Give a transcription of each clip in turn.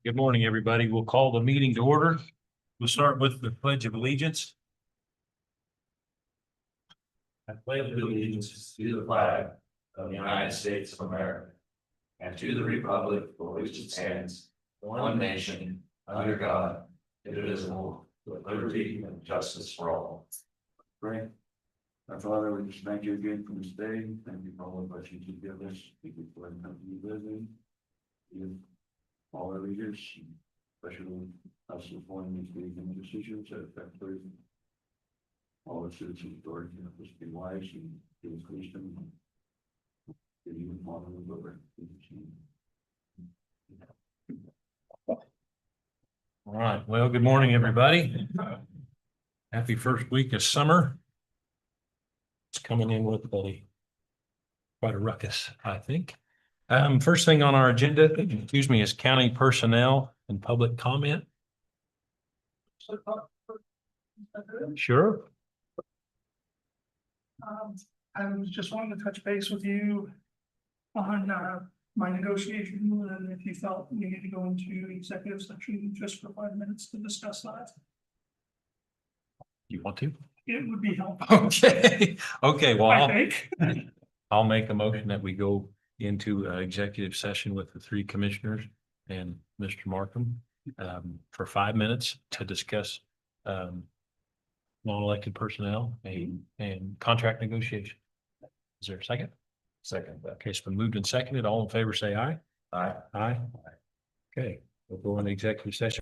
Good morning, everybody. We'll call the meeting to order. We'll start with the Pledge of Allegiance. I pledge Allegiance to the flag of the United States of America and to the republic for which it stands, one nation, under God, indivisible, with liberty and justice for all. Pray. Our Father, we just thank you again for this day. Thank you for all the blessings you give us. Thank you for letting us be living. Give all our leaders, especially us appointing these leading decisions that affect all the citizens, Lord, help us be wise and give us wisdom. Give you honor and glory. All right. Well, good morning, everybody. Happy first week of summer. It's coming in with quite a ruckus, I think. First thing on our agenda, is county personnel and public comment. Sure. I was just wanting to touch base with you on my negotiation, and if you felt we needed to go into executive session just for 5 minutes to discuss that, You want to? it would be helpful. Okay, well, I think. I'll make a motion that we go into executive session with the three commissioners and Mr. Markham for 5 minutes to discuss non-elected personnel and contract negotiation. Is there a second? Second. Okay, it's been moved and seconded. All in favor, say aye. Aye. Aye. Okay, we'll go into executive session.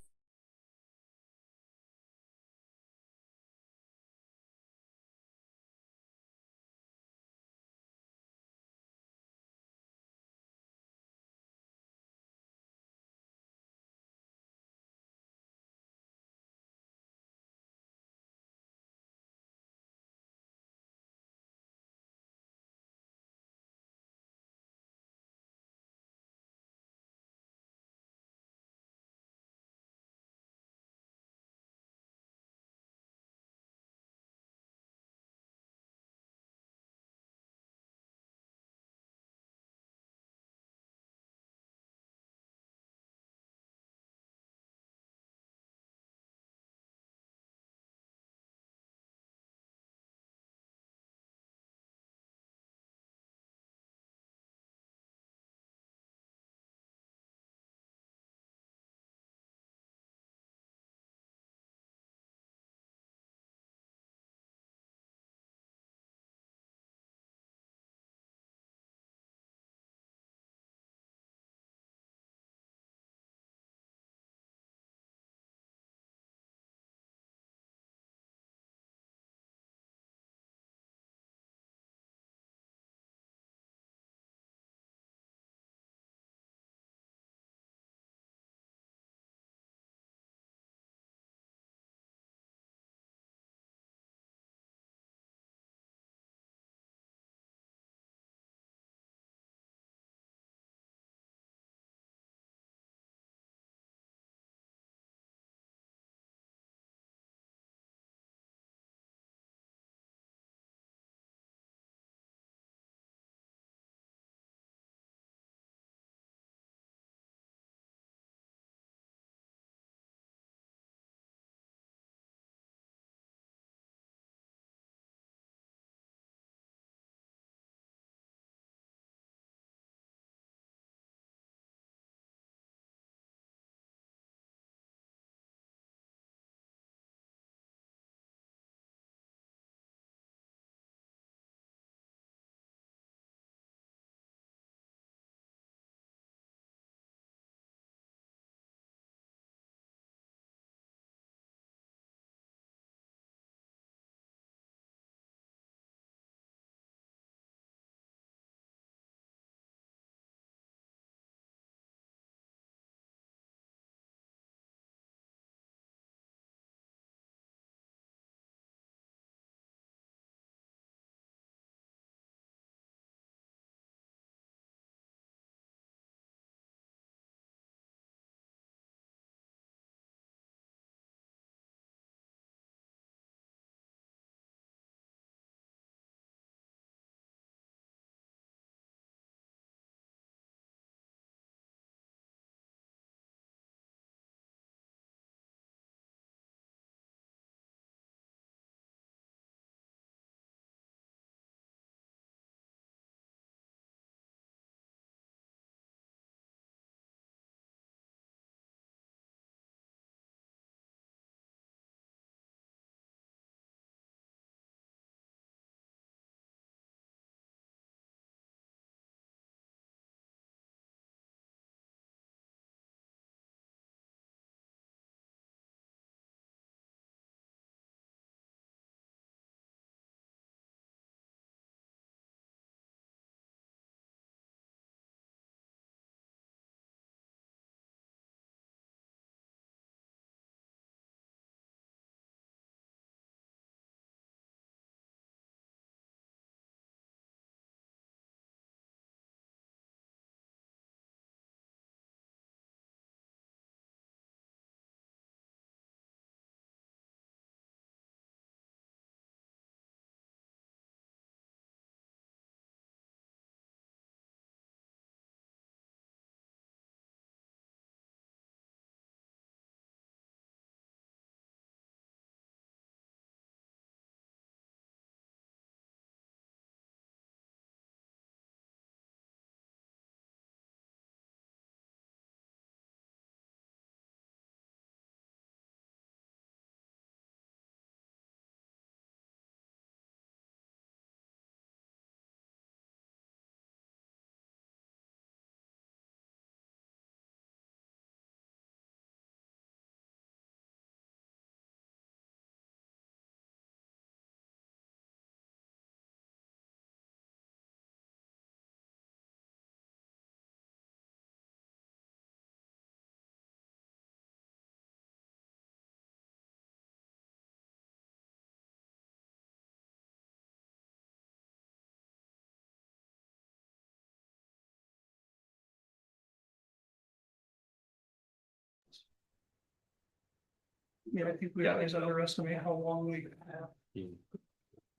Yeah, I think we always underestimate how long we have.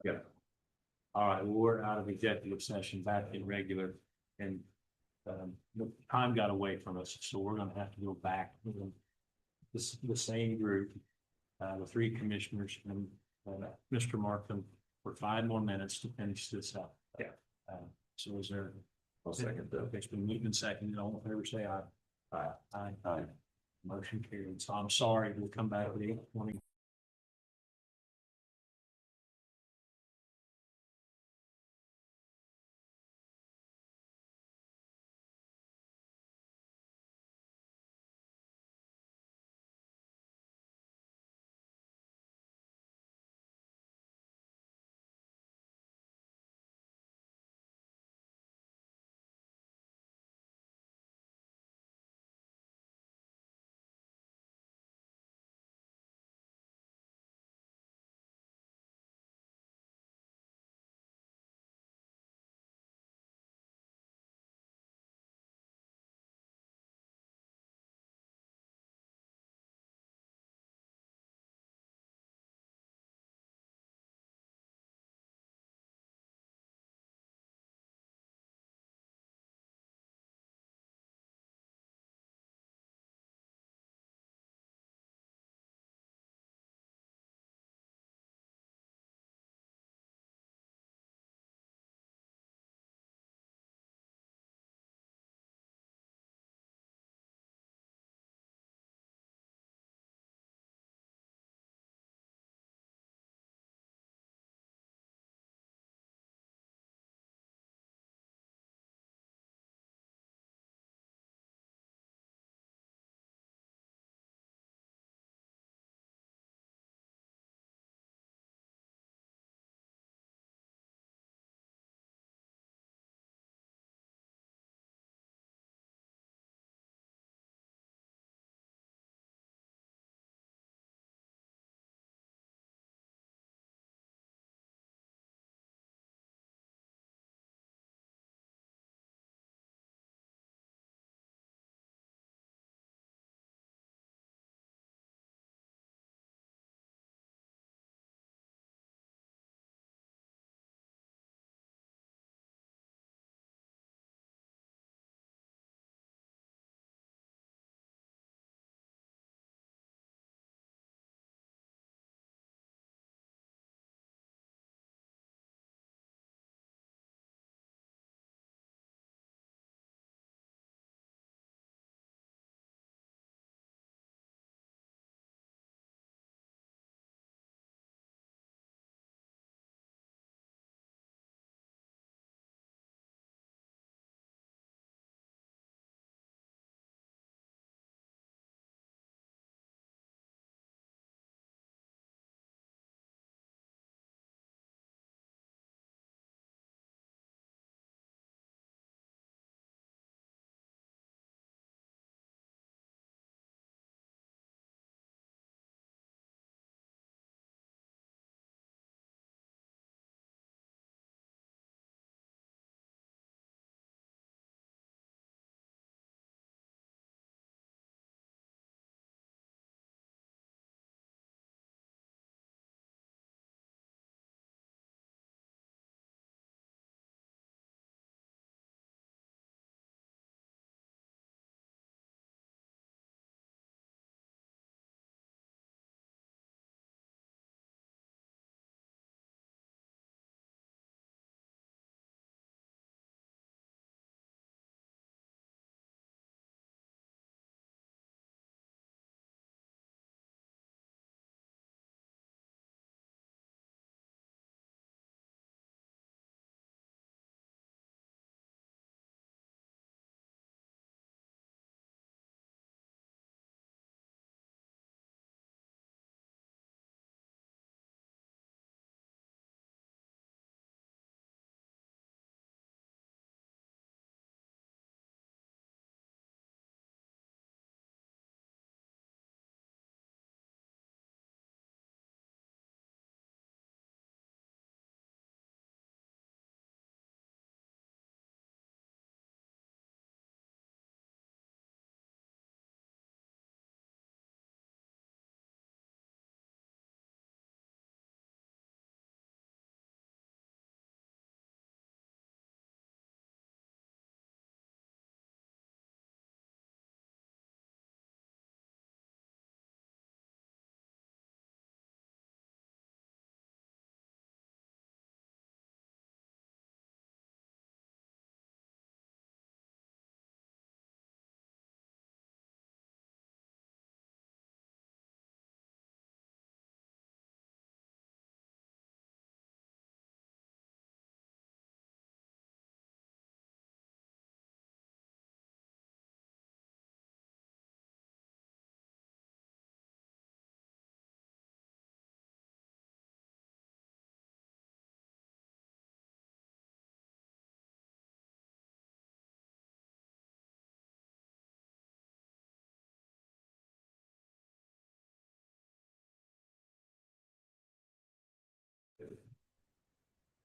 Yeah. All right, well, we're out of executive session, back in regular, and the time got away from us, so we're gonna have to go back. The same group, the three commissioners and Mr. Markham for 5 more minutes to finish this up. Yeah. So is there? I'll second that. Okay, it's been moved and seconded. All in favor, say aye. Aye. Aye. Aye. Motion carried. So I'm sorry, we'll come back with 8:20.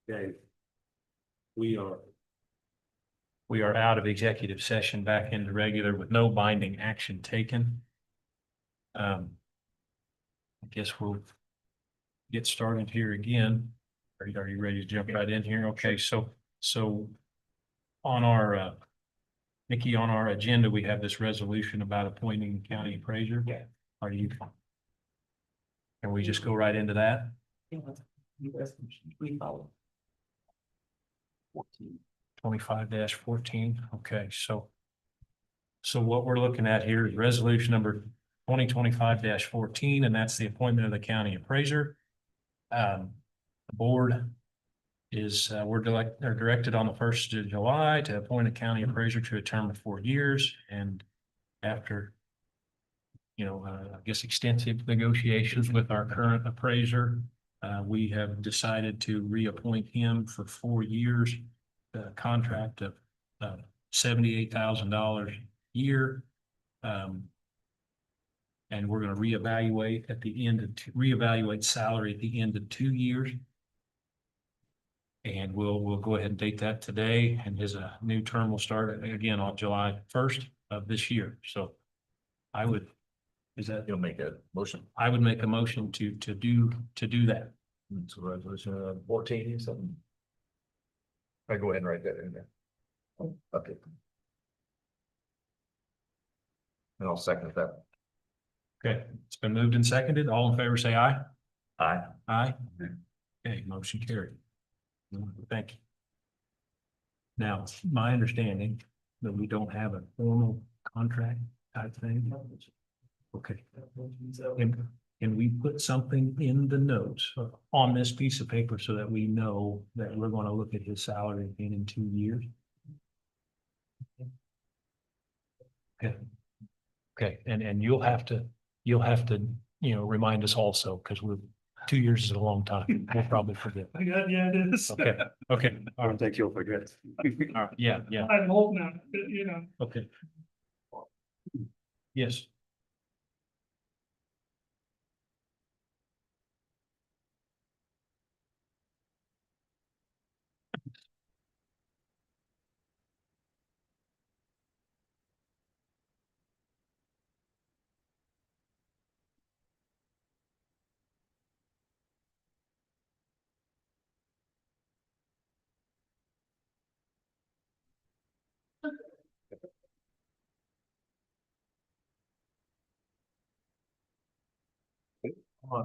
Okay. We are out of executive session back into regular with no binding action taken. I guess we'll get started here again. Are you ready to jump right in here? Okay, so on our Nikki, on our agenda, we have this resolution about appointing county appraiser. Yeah. Are you? Can we just go right into that? We follow. 25-14, okay, so what we're looking at here is resolution number 2025-14, and that's the appointment of the county appraiser. The board is, we're directed on the 1st of July to appoint a county appraiser to a term of 4 years, and after, I guess extensive negotiations with our current appraiser, we have decided to reappoint him for 4 years. The contract of $78,000 a year. And we're going to reevaluate at the end of reevaluate salary at the end of 2 years. And we'll go ahead and date that today, and his new term will start again on July 1st of this year. So you'll make a motion? I would make a motion to do that. So resolution 14 or something. I go ahead and write that in there. Okay. And I'll second that. Okay, it's been moved and seconded. All in favor, say aye. Aye. Aye. Okay, motion carried. Thank you. Now, my understanding that we don't have a formal contract type thing. Okay. Can we put something in the notes on this piece of paper so that we know that we're going to look at his salary again in 2 years? Okay. Okay, and you'll have to, remind us also, because 2 years is a long time. We'll probably forget. Yeah, it is. Okay, okay. All right. think you'll forget. All right, yeah. I hope not, but, Okay. Yes.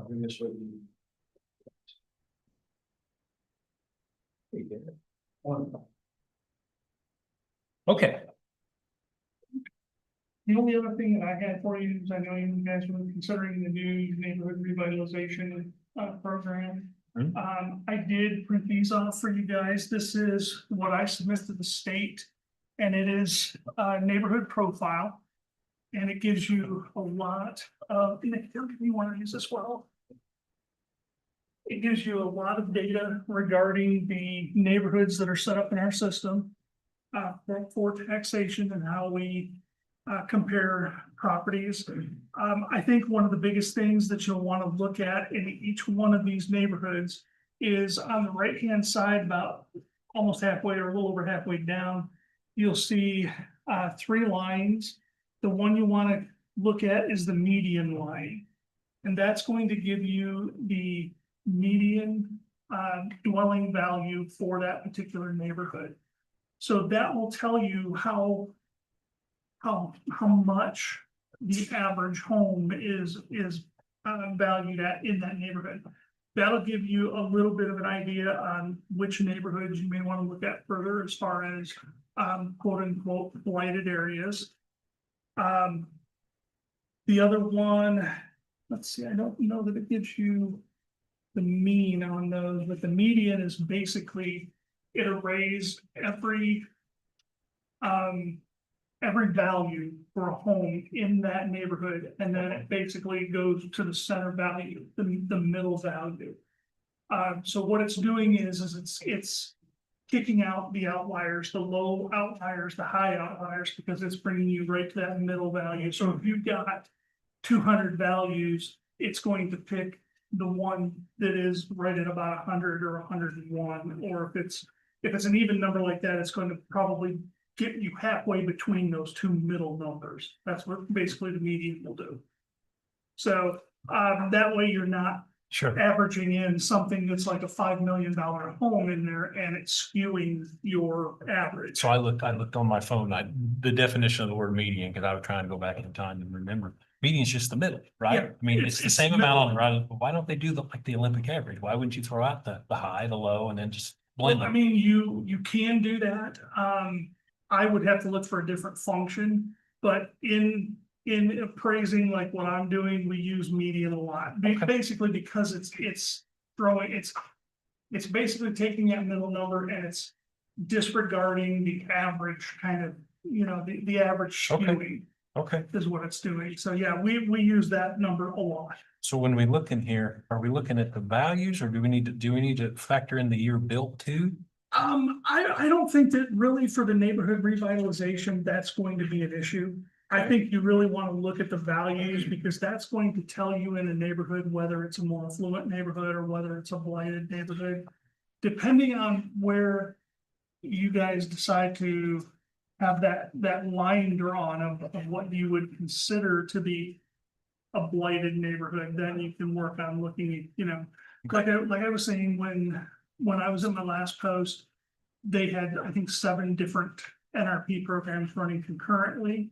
Bring this way. Okay. The only other thing that I had for you is I know you guys were considering the new neighborhood revitalization program. I did print these off for you guys. This is what I submit to the state. And it is a neighborhood profile. And it gives you a lot of, Nick, you want to use this well? It gives you a lot of data regarding the neighborhoods that are set up in our system. For taxation and how we compare properties. I think one of the biggest things that you'll want to look at in each one of these neighborhoods is on the right-hand side, about almost halfway or a little over halfway down, you'll see 3 lines. The one you want to look at is the median line. And that's going to give you the median dwelling value for that particular neighborhood. So that will tell you how much the average home is valued at in that neighborhood. That'll give you a little bit of an idea on which neighborhoods you may want to look at further as far as quote unquote blighted areas. The other one, let's see, I don't know that it gives you the mean on those, but the median is basically it arrays every value for a home in that neighborhood, and then it basically goes to the center value, the middle value. So what it's doing is it's kicking out the outliers, the low outliers, the high outliers, because it's bringing you right to that middle value. So if you've got 200 values, it's going to pick the one that is right at about 100 or 101, or if it's an even number like that, it's going to probably get you halfway between those two middle numbers. That's what basically the median will do. So, that way you're not Sure. averaging in something that's like a $5 million home in there and it's skewing your average. So I looked on my phone, the definition of the word median, because I was trying to go back in time and remember. Median is just the middle, right? Yeah, I mean, it's the it's same amount on the middle. right. Why don't they do like the Olympic average? Why wouldn't you throw out the high, the low, and then just blend Well, I them? mean, you can do that. I would have to look for a different function, but in appraising like what I'm doing, we use median a lot. Okay. Basically because it's basically taking that middle number and it's disregarding the average kind of, the average Okay. skewing Okay, is what it's doing. So yeah, we use that number a lot. so when we look in here, are we looking at the values or do we need to factor in the year built too? I don't think that really for the neighborhood revitalization, that's going to be an issue. I think you really want to look at the values because that's going to tell you in a neighborhood whether it's a more affluent neighborhood or whether it's a blighted neighborhood. Depending on where you guys decide to have that line drawn of what you would consider to be a blighted neighborhood, then you can work on looking at, like I was saying, when I was in my last post, they had, I think, 7 different NRP programs running concurrently.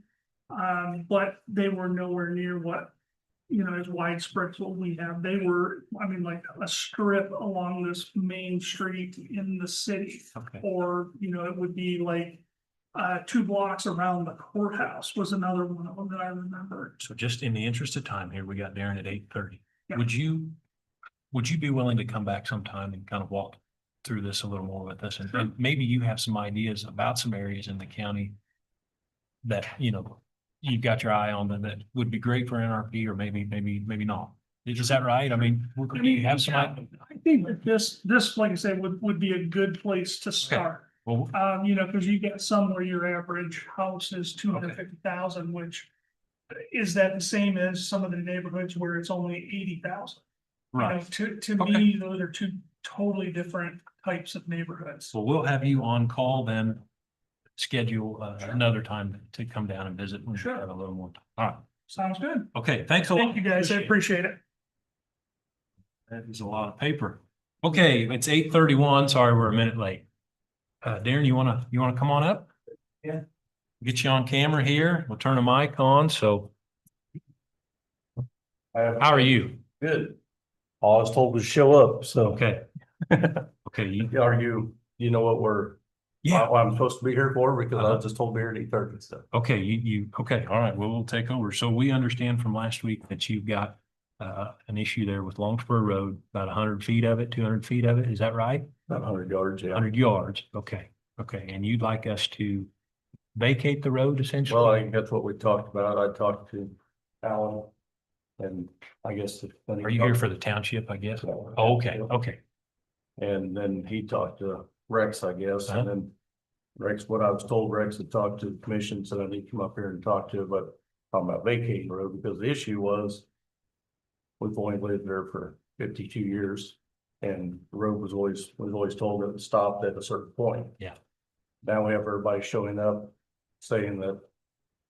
But they were nowhere near what, as widespread as what we have. They were, I mean, like a strip along this main street in the city. Okay, Or, it would be like 2 blocks around the courthouse was another one of them that I remember. so just in the interest of time here, we got Darren at 8:30. Yeah. Would you be willing to come back sometime and kind of walk through this a little more with us? And, Sure. and maybe you have some ideas about some areas in the county that, you've got your eye on that would be great for NRP or maybe not. Is that right? I mean, you have some, I think that this, like I said, would be a good place to start. well, Because you get some where your average house is 250,000, which is that the same as some of the neighborhoods where it's only 80,000? right. To Okay. me, those are 2 totally different types of neighborhoods. So we'll have you on call then, schedule another time to come down and visit. and Sure. have a little more time. All right. Sounds good. Okay, thanks a lot. Thank you, guys. I appreciate it. That is a lot of paper. Okay, it's 8:31. Sorry, we're a minute late. Darren, you wanna come on up? Yeah. Get you on camera here. We'll turn the mic on. So how are you? Good. I was told to show up, so. Okay. Okay, Are you know what yeah, what I'm supposed to be here for? Because I was just told to be here at 8:30 and stuff. okay, okay, all right, well, we'll take over. So we understand from last week that you've got an issue there with Longspur Road, about 100 feet of it, 200 feet of it. Is that right? About 100 yards, yeah. 100 yards. Okay, and you'd like us to vacate the road essentially? Well, I think that's what we talked about. I talked to Alan. And I guess. Are you here for the township, I guess? Oh, okay. And then he talked to Rex, I guess, Uh-huh. and then Rex, what I was told, Rex had talked to the commission, said I need to come up here and talk to, but talking about vacating the road, because the issue was we've only lived there for 52 years, and the road was always told it stopped at a certain point. Yeah. Now we have everybody showing up saying that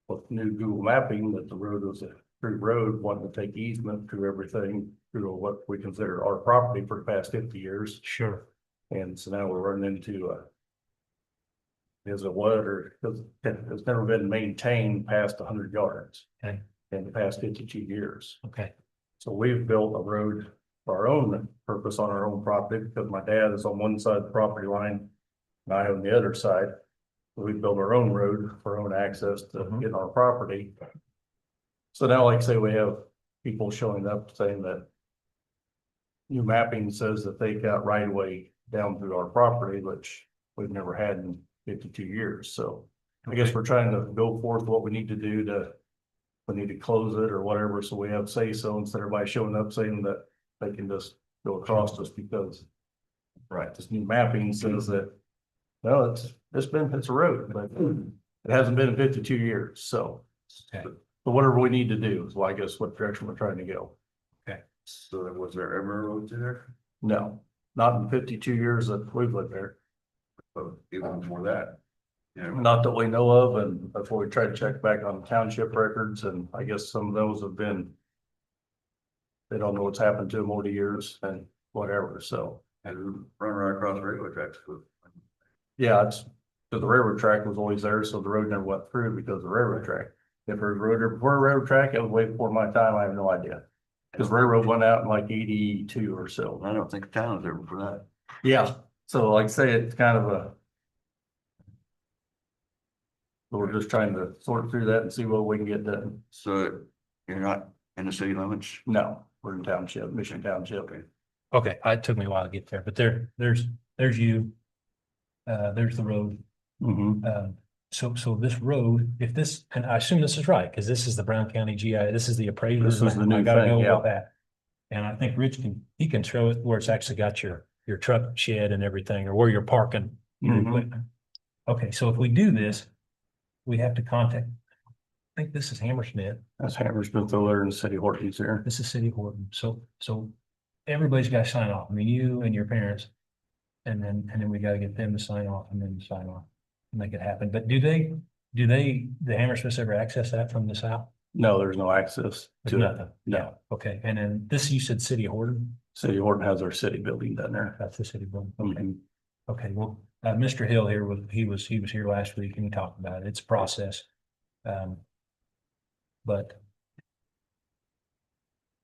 with new Google mapping, that the road was a through road, wanting to take easement through everything, through what we consider our property for the past 50 years. Sure. And so now we're running into is it what, or, because it's never been maintained past 100 yards. Okay. In the past 52 years. Okay, So we've built a road for our own purpose on our own property, because my dad is on one side of the property line. And I on the other side. We built our own road for our own access to Mhm. get on our property. So now, like I say, we have people showing up saying that new mapping says that they got right of way down through our property, which we've never had in 52 years. So I guess we're trying to go forth what we need to do we need to close it or whatever, so we have say so instead of everybody showing up saying that they can just go across us because. Right, this new mapping says that, no, it's a road, but it hasn't been in 52 years, so. Okay. But whatever we need to do is, well, I guess what direction we're trying to go. So was there ever a road to there? No, not in 52 years that we've lived there. But even before that? Yeah, Not that we know of, and before we tried to check back on township records, and I guess some of those have been. They don't know what's happened to them over the years and whatever, so, and run right across the railroad tracks. yeah, it's. Cause the railroad track was always there, so the road never went through because of the railroad track. If there was a road there before a railroad track, it was way before my time, I have no idea. Cause railroad went out in like 82 or so. I don't think the town was there for that. Yeah, so like I say, it's kind of a. So we're just trying to sort through that and see what we can get done. So you're not in the city limits? No, we're in township, Mission Township. Okay, it took me a while to get there, but there's you. There's the road. So this road, if this, and I assume this is right, because this is the Brown County GI, this is the appraisal. This is the new I gotta thing, know yeah. about that. And I think Rich he can show it where it's actually got your truck shed and everything, or where you're parking your Mhm. equipment. Okay, so if we do this, we have to contact, I think this is Hammersmith, That's Hammersmith over there in City Hortons there. this is City of Horton, so everybody's got to sign off, I mean, you and your parents. And then we gotta get them to sign off and then sign off, and make it happen, but do the Hammersmiths ever access that from the south? No, there's no access There's to it. nothing. No. Okay, and then this, you said City of Horton, City Horton has their city building down there. that's the city building, okay, Mhm. okay, well, Mr. Hill here he was here last week and he talked about it, it's a process. But.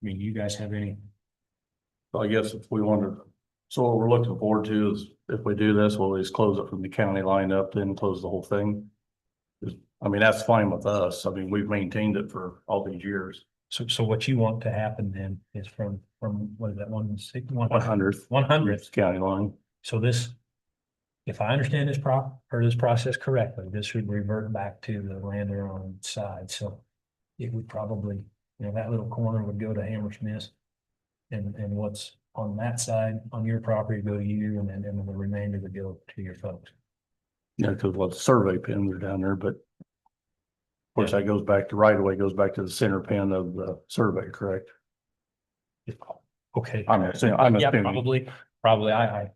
I mean, you guys have any, So I guess if we wanted, so what we're looking forward to is if we do this, we'll just close it from the county line up, then close the whole thing. I mean, that's fine with us. I mean, we've maintained it for all these years. so what you want to happen then is from, what is that, 100th. 100th. County line. So this, if I understand this this process correctly, this would revert back to the landowner on its side, so. It would probably, that little corner would go to Hammersmith. And what's on that side, on your property, go to you, and then the remainder would go to your folks. Yeah, because what the survey pins are down there, but. Of course, that goes back to right away, goes back to the center pin of the survey, correct? Okay. I'm assuming. Yeah, probably, I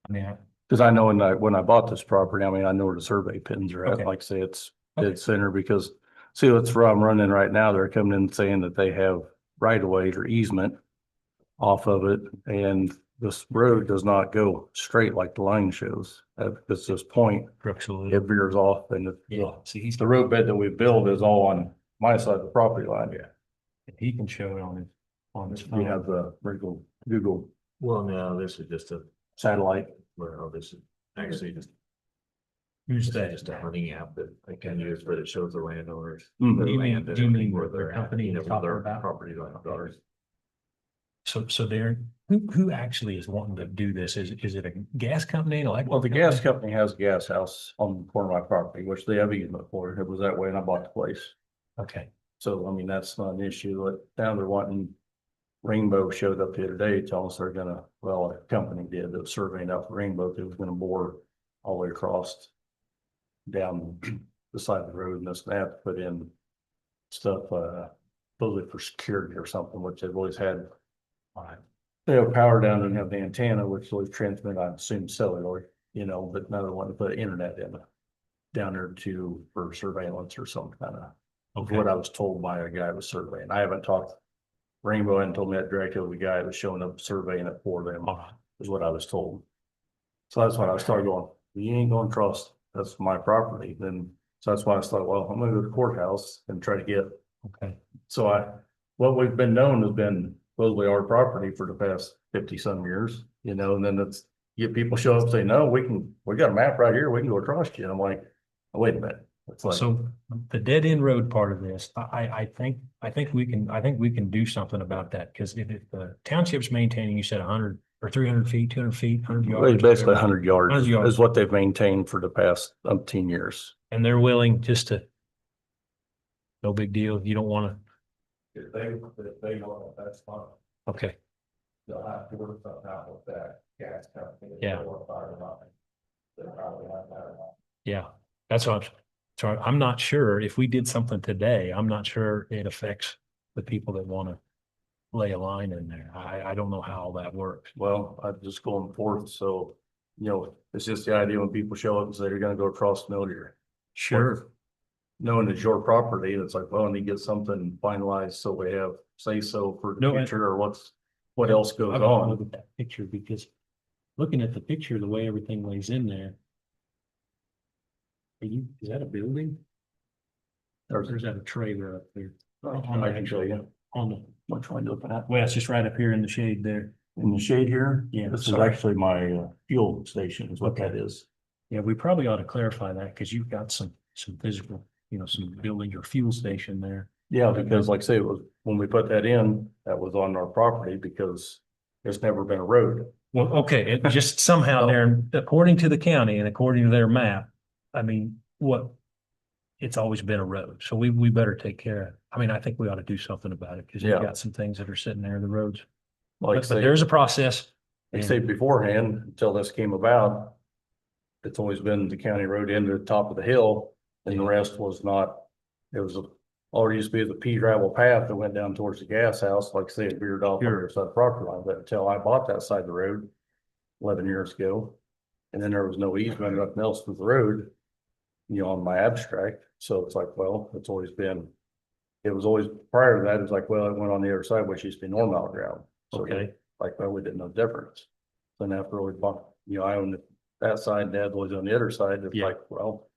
mean, Cause I know when I bought this property, I mean, I know where the survey pins are at, Okay. like I say, it's Okay. dead center because. See, that's where I'm running right now. They're coming in saying that they have right of way or easement. Off of it, and this road does not go straight like the line shows. At this point, Brooks will. it veers off and Yeah, see, the road bed that we build is all on my side of the property line. Yeah. he can show it on his We phone. have the Google Well, no, this is just satellite. well, this is actually just. Who's It's that? just a hunting app that they can use, but it shows the landowners. Mhm. their Do you mean- land and do you mean everything where the they're at, company you know, you're talking their about? Property line. So Darren, who actually is wanting to do this? Is it a gas company, an electric? Well, the company? gas company has a gas house on the corner of my property, which they have easement for. It was that way and I bought the place. Okay, So, I mean, that's not an issue. But now they're wanting. Rainbow showed up the other day, telling us they're gonna, well, a company did, that was surveying out Rainbow, they was gonna bore all the way across. Down the side of the road and this, they have to put in. Stuff, supposedly for security or something, which they've always had. They have power down and have the antenna, which always transmit, I assume cellular, but now they want to put internet in. Down there for surveillance or some kind of. okay, What I was told by a guy who was surveying. I haven't talked. Rainbow hadn't told me that directly. The guy was showing up surveying it for them, all right. is what I was told. So that's when I started going, you ain't gonna trust, that's my property, then, so that's why I thought, well, I'm gonna go to the courthouse and try to get. Okay, So what we've been known has been supposedly our property for the past 50-some years, and then it's. Get people show up and say, no, we got a map right here, we can go across you, and I'm like, oh, wait a minute. It's like, so the dead end road part of this, I think we can do something about that, because if the township's maintaining, you said 100 or 300 feet, 200 feet, 100 well, yards. basically 100 yards 100 yards. is what they've maintained for the past umpteen years. And they're willing just to. No big deal, you don't wanna, If they want, that's fine. okay, They'll have to work something out with that gas company. Yeah. Or fire line. They'll probably have that. yeah, that's what I'm not sure if we did something today, I'm not sure it affects the people that wanna. lay a line in there. I don't know how all that works. Well, I'm just going forth, so, you know, it's just the idea when people show up and say they're gonna go across Miller. Sure. Knowing it's your property, and it's like, well, I need to get something finalized, so we have say so for the No, future, or what else goes I gotta on. look at that picture because looking at the picture, the way everything lays in there. Is that a building? Or is that a trailer up there? I can show you. On the, Which one you looking at? well, it's just right up here in the shade there. In the shade here? Yeah, This is sorry. actually my fuel station is what that is. Yeah, we probably ought to clarify that because you've got some physical, some building or fuel station there. Yeah, because like I say, it was, when we put that in, that was on our property because there's never been a road. Well, okay, it just somehow there, according to the county and according to their map, I mean, it's always been a road, so we better take care of it. I mean, I think we ought to do something about it because you've Yeah. got some things that are sitting there in the roads. Like I But say, there's a process. like I say beforehand, until this came about, it's always been the county road into the top of the hill, and the rest was not. It was already used to be the pea gravel path that went down towards the gas house, like I say, it veered off on the other side of the property line, but until I bought that side of the road 11 years ago. And then there was no easement, nothing else with the road, on my abstract, so it's like, well, it's always been. It was always, prior to that, it was like, well, it went on the other side, which used to be normal ground. So Okay, like, well, we didn't know the difference. Then after we bought, I owned that side, Dad was on the other side, it's Yeah. like, well.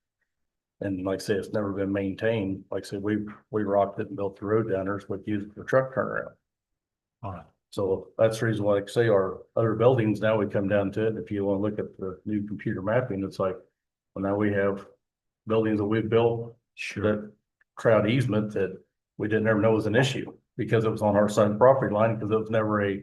And like I say, it's never been maintained, like I said, we rocked it and built the road down there, so we use it for truck turnaround. all right. So that's the reason why, like I say, our other buildings, now we come down to it, if you wanna look at the new computer mapping, it's like, well, now we have. Buildings that we've built Sure. that crowd easement that we didn't ever know was an issue, because it was on our side of the property line, because it was never a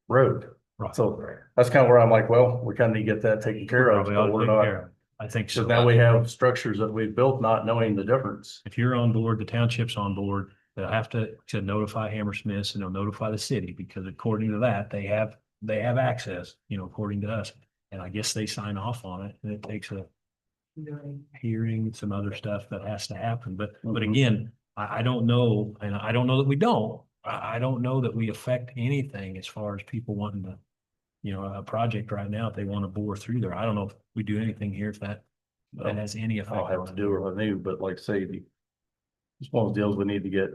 road. Right. So that's kind of where I'm like, well, we kind of need to get that taken care of. Probably ought but to we're take not- care of it. I think so. So now we have structures that we've built not knowing the difference. If you're on board, the township's on board, they'll have to notify Hammersmiths and they'll notify the city because according to that, they have access, according to us. And I guess they sign off on it and it takes a hearing, some other stuff that has to happen. But Mhm. again, I don't know, and I don't know that we don't. I don't know that we affect anything as far as people wanting to, a project right now, if they want to bore through there. I don't know if we do anything here if that has any effect. I'll have on to it. do what I knew, but like I say, it's one of those deals we need to get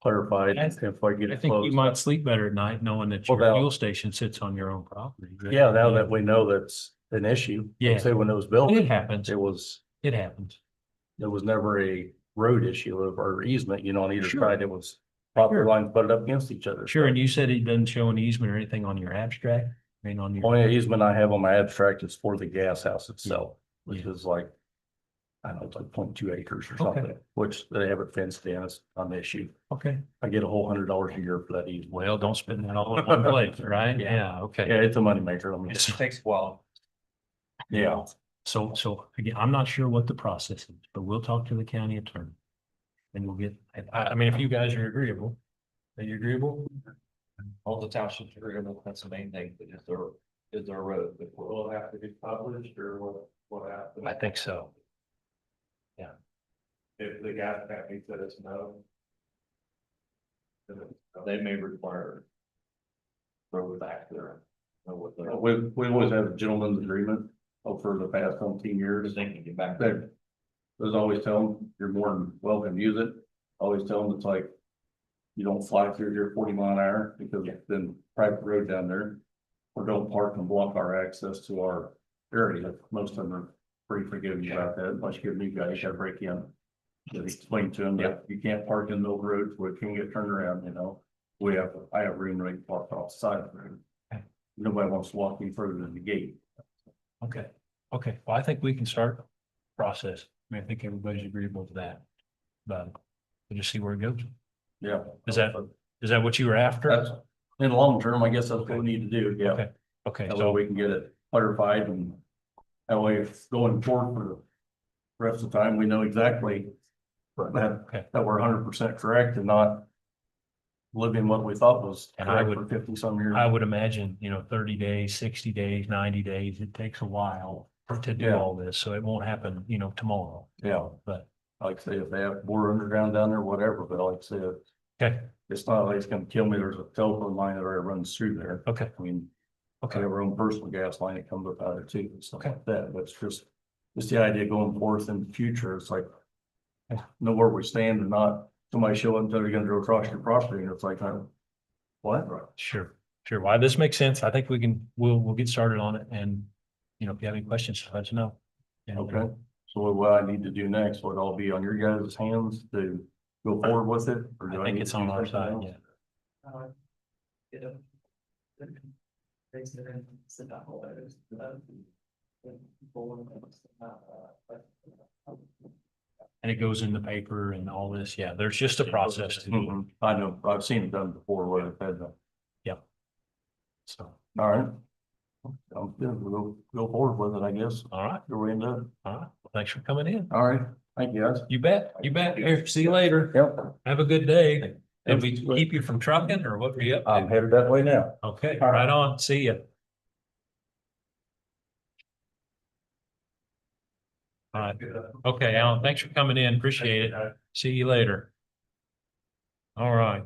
clarified I- if I get I it think you closed. might sleep better at night knowing that your Well, now- fuel station sits on your own property. Yeah, now that we know that's an issue. Like I Yeah. say, when it was built, It happens. it was never a road issue or easement, on either Sure. side. It was property Sure. lines butted up against each other. Sure, and you said it doesn't show an easement or anything on your abstract, I mean, on your. Only easement I have on my abstract is for the gas house itself, which Yeah. is like, I don't know, it's like 0.2 acres or Okay. something, which they have it fenced in. It's not an issue. Okay, I get a whole $100 a year for that easement. well, don't spend that all in one place, right? Yeah, okay. Yeah, it's a moneymaker. I mean, It's- Takes a while. yeah. So again, I'm not sure what the process is, but we'll talk to the county attorney. And we'll get, I mean, if you guys are agreeable, All the townships are agreeable, that's the main thing, but is there a road, but will it have to be published or what happens? I think so. If the gas company said it's no. They may require. Road back there. Know what they're. We always have a gentleman's agreement for the past 17 years. Thinking get back There, there. there's always tell them, you're more than welcome to use it. Always tell them it's like, you don't fly through here 40 mph because then private road down there. Or don't park and block our access to our area. Most of them are pretty forgiving about that, unless you get a new guy, you gotta break in. Just explain to them that you can't park in those roads where it can get turned around, I have room to park off the side of the road. Okay. Nobody wants to walk any further than the gate. Okay, well, I think we can start process. I mean, I think everybody's agreeable to that. But we'll just see where it goes. Yeah. Is that what you were after? That's, in the long term, I guess that's what we need to do, yeah. Okay. Okay, That way so, we can get it clarified and that way if going forward for the rest of the time, we know exactly okay, that we're 100% correct and not living what we thought was And I correct would- for 50 some years. I would imagine, 30 days, 60 days, 90 days, it takes a while to do Yeah. all this, so it won't happen, tomorrow. Yeah, But like I say, if they have bore underground down there, whatever, but like I said, Okay, It's not like it's gonna kill me. There's a telephone line that already runs through there. okay, I mean, I okay. have our own personal gas line that comes up out of it too, and stuff Okay. like that, but it's just the idea going forth in the future, it's like. Know where we stand and not somebody show up and tell you you're gonna go across your property, and it's like, what? Sure, sure. Why this makes sense. I think we'll get started on it and, you know, if you have any questions, let us know. And, Okay, so what I need to do next, would all be on your guys' hands to go forward with it? Or do I think need it's to on do our something side, else? yeah. And it goes in the paper and all this. Yeah, there's just a process to do. Mhm. I know, I've seen it done before where they've had the, So, all right. Sounds good, we'll go forward with it, I guess. all right, Go way into it. all right. Well, thanks for coming in. All right, thank you guys. You bet, you bet. Here, see you later. Yep, Have a good day. Did we keep you from trucking or what were you up I'm to? headed that way now. Okay, right on. See ya. All right. Okay, Alan, thanks for coming in. Appreciate it. See you later. All right.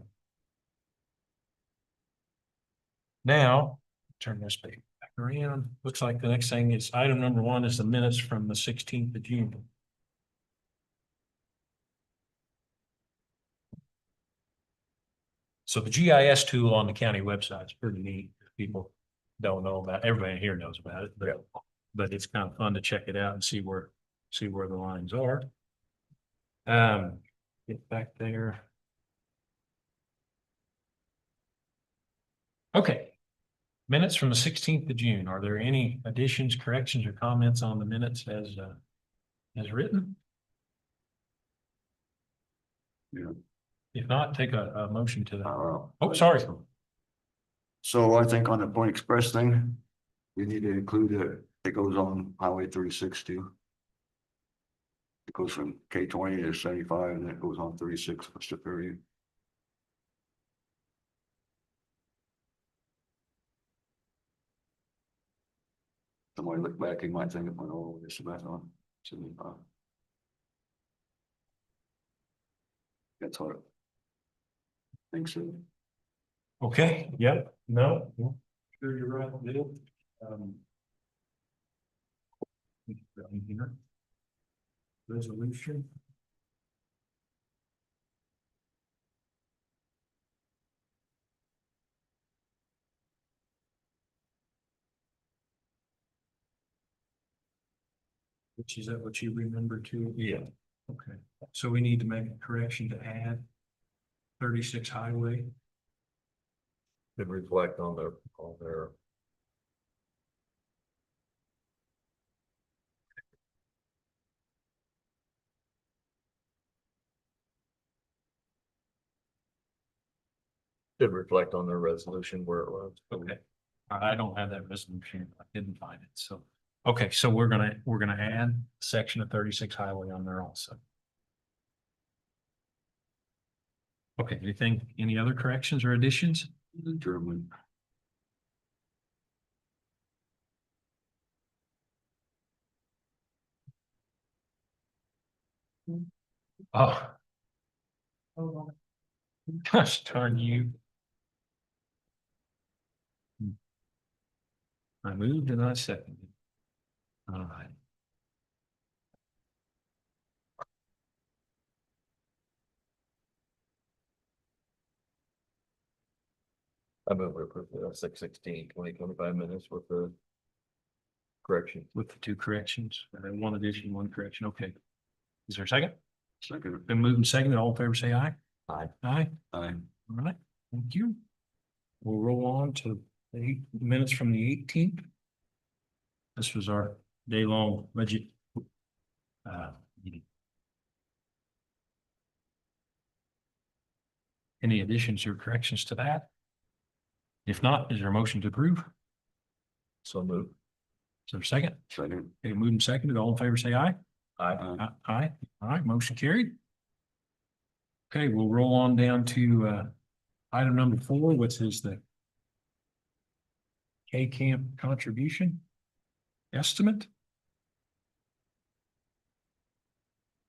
Now, turn this back around. Looks like the next thing is item number 1 is the minutes from the 16th of June. So the GIS tool on the county website is pretty neat. If people don't know about, everybody here knows about it, but it's kind of fun to check it out and see where the lines are. Get back there. Okay. Minutes from the 16th of June. Are there any additions, corrections, or comments on the minutes as written? Yeah. If not, take a motion to that. Oh, Oh, sorry. So I think on the Point Express thing, we need to include it goes on Highway 36 too. It goes from K20 to 75 and then it goes on 36 for Superior. Somebody look back, he might think it went all the way to back on 75. That's what I think so. Okay, yep, no. Sure, you're right, Bill. Resolution. Which is that what you remember too? Yeah. Okay, so we need to make a correction to add 36 highway. Could reflect on their. Did reflect on their resolution where it was. Okay. I don't have that resolution. I didn't find it, so. Okay, so we're gonna add a section of 36 highway on there also. Okay, any other corrections or additions? The German. Oh. Gosh darn you. I moved and I seconded. All right. I move we approve the 6/16/2025 minutes with the correction. With the 2 corrections, and then 1 addition, 1 correction. Okay. Is there a second? Second. Been moved and seconded. All in favor, say aye. Aye. Aye. Aye. All right. Thank you. We'll roll on to the minutes from the 18th. This was our day-long budget. Meeting. Any additions or corrections to that? If not, is there a motion to approve? So move. Is there a second? Second. Okay, moved and seconded. All in favor, say aye. Aye. Aye. All right, motion carried. Okay, we'll roll on down to item number 4, which is the K-Camp contribution estimate.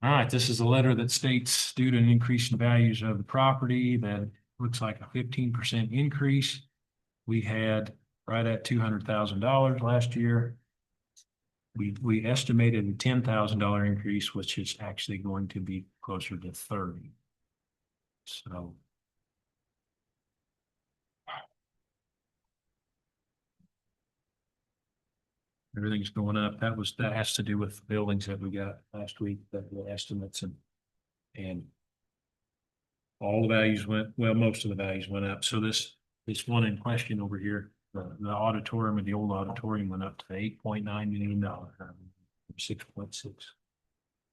All right, this is a letter that states due to an increase in values of the property, that looks like a 15% increase. We had right at $200,000 last year. We estimated a $10,000 increase, which is actually going to be closer to 30. So. Everything's going up. That has to do with the buildings that we got last week, that the estimates and all the values went, well, most of the values went up. So this one in question over here, the auditorium and the old auditorium went up to $8.9 million, 6.6.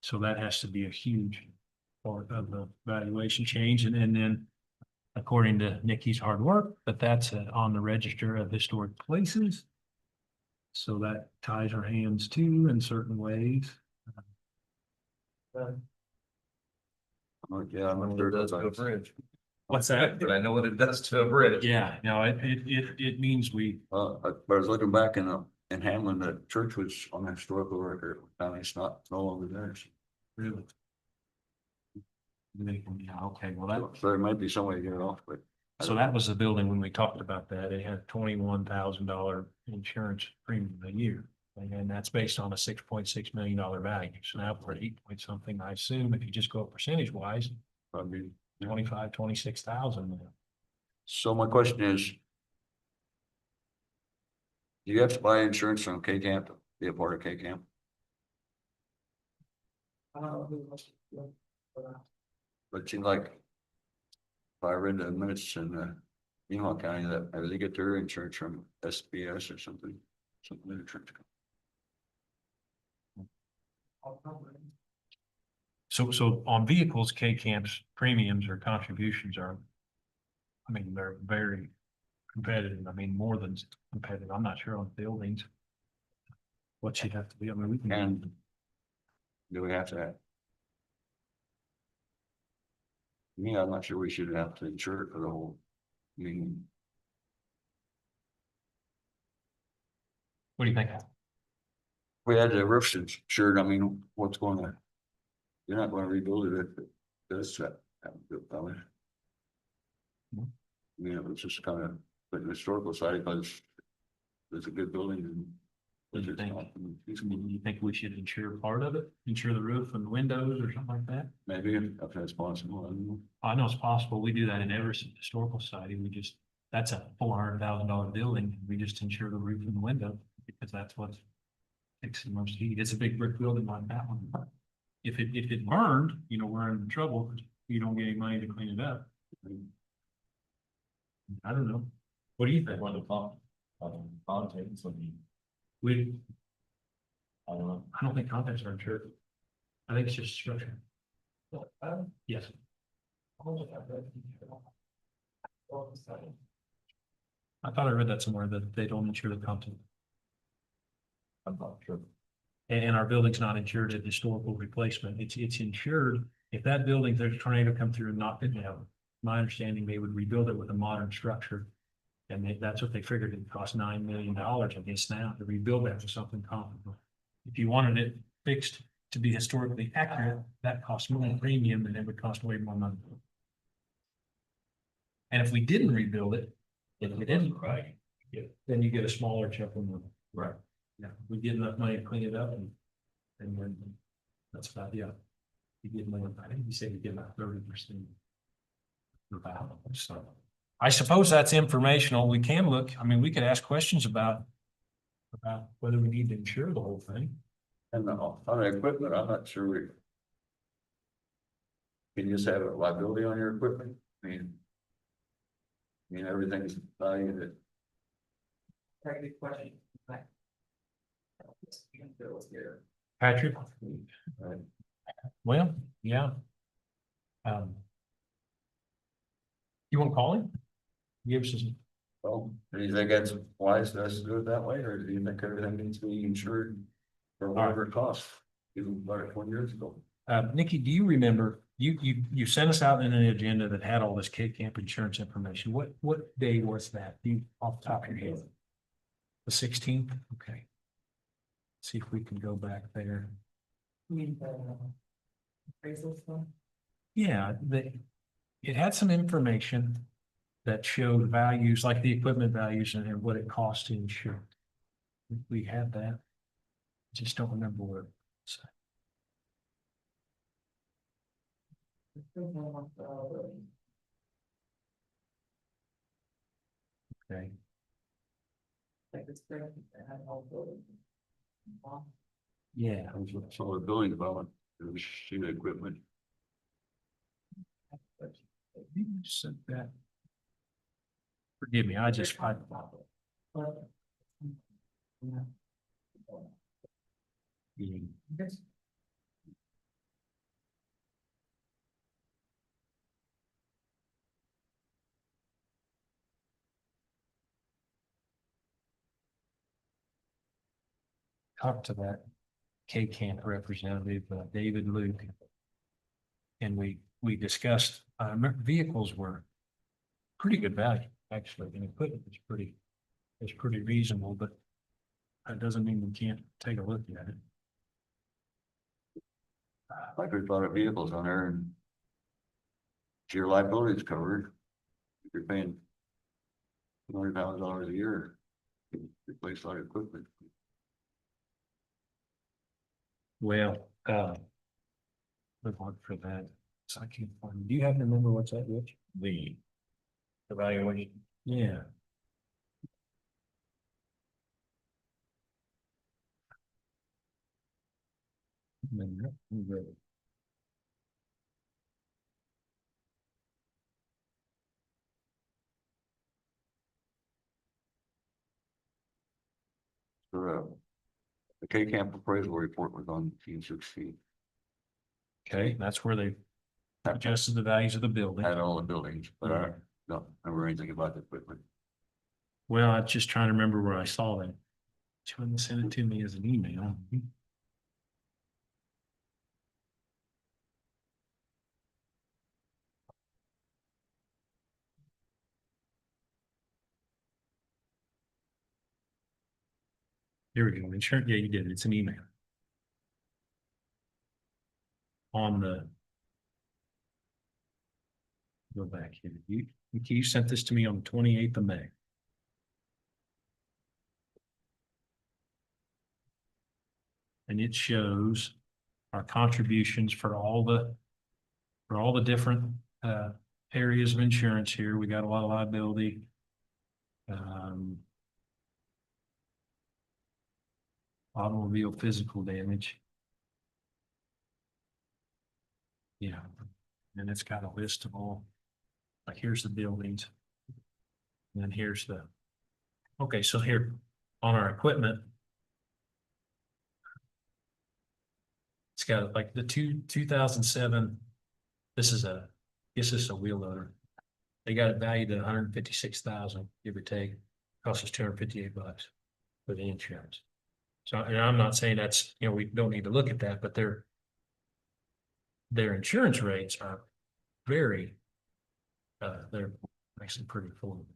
So that has to be a huge part of the valuation change. And then according to Nikki's hard work, that's on the register of historic places. So that ties our hands too in certain ways. Yeah, I'm sure that's a bridge. What's that? But I know what it does to a bridge. Yeah, no, it means we, I was looking back in Hamlin, that church was on the historical record. I mean, it's no longer there. really. Yeah, okay, well, that, So there might be some way to get it off, but. so that was the building when we talked about that. It had $21,000 insurance premium a year. And that's based on a $6.6 million value. So now we're at 8 point something. I assume if you just go up percentage wise, I mean, 25, 26,000 now. so my question is. Do you have to buy insurance from K Camp to be a part of K Camp? But it seems like. If I read the minutes in Mohawk County, that maybe they get their insurance from SBS or something like insurance. So on vehicles, K-Camp's premiums or contributions are, I mean, they're very competitive. I mean, more than competitive. I'm not sure on buildings. What you have to be, I mean, we can. And do we have to? Me, I'm not sure we should have to insure it for the whole, I mean, What do you think? we had the roofs insured, I mean, what's going on? You're not gonna rebuild it if it does that. I mean, it was just kind of, but the historical side, because it's a good building and. What do you think? You think we should insure part of it? Insure the roof and the windows or something like that? Maybe if that's possible, I don't know. I know it's possible. We do that in Everson Historical Society. That's a $400,000 building. We just insure the roof and the window because that's what takes the most heat. It's a big brick building like that one. If it burned, we're in trouble because you don't get any money to clean it up. I don't know. What do you think? Contents of the, We, I don't know. I don't think contents are insured. I think it's just structure. Yes. I thought I read that somewhere that they don't insure the content. I'm not sure. And our building's not insured at historical replacement. It's insured if that building, there's a tornado come through and knocked it down. My understanding, they would rebuild it with a modern structure. And that's what they figured it cost $9 million, I guess now, to rebuild that to something comparable. If you wanted it fixed to be historically accurate, that costs more premium and it would cost way more money. And if we didn't rebuild it, if we didn't, Right. then you get a smaller check on the. Right. Yeah, we get enough money to clean it up and then that's about, yeah. You get money, I think you said you get about 30%. So I suppose that's informational. We can look, I mean, we could ask questions about whether we need to insure the whole thing. And on the equipment, I'm not sure we. Can you just have a liability on your equipment? I mean, everything's valued at. Very good question. Patrick? Right. Well, yeah. You want to call him? Give us his, Well, do you think that's wise to us to do it that way, or do you think everything needs to be insured for whatever it costs? Even about 20 years ago. Nikki, do you remember, you sent us out in an agenda that had all this K-Camp insurance information. What day was that? You off the top of your head? The 16th? Okay. See if we can go back there. appraisal stuff? Yeah, it had some information that showed values, like the equipment values and what it costs to insure. We had that. Just don't remember where. it's at. Okay, Like it's great, I had all buildings. yeah, So the building development, it was sheet equipment. you said that. Forgive me, I just, talked to that K-Camp representative, David Luke. And we discussed, I remember vehicles were pretty good value, actually, and equipment is pretty reasonable, but that doesn't mean we can't take a look at it. Like there's a lot of vehicles on there and your liability is covered. If you're paying $200,000 a year, to replace a lot of equipment. Well, look for that. So I can't find, do you happen to remember what's that, Rich? The evaluation? Yeah. The K-Camp appraisal report was on T16. Okay, that's where they adjusted the values of the building. Had all the buildings, but I don't remember anything about the equipment. Well, I'm just trying to remember where I saw that. She wouldn't send it to me as an email. Here we go. Insurance, yeah, you did. It's an email. On the. Go back here. You sent this to me on the 28th of May. And it shows our contributions for all the different areas of insurance here. We got a lot of liability. Automobile physical damage. Yeah, and it's got a list of all, like here's the buildings. And then here's the, okay, so here on our equipment. It's got like the 2007, this is a wheel loader. They got it valued at 156,000, give or take, cost us $258 for the insurance. So, and I'm not saying that's, we don't need to look at that, but their insurance rates are very, they're actually pretty full.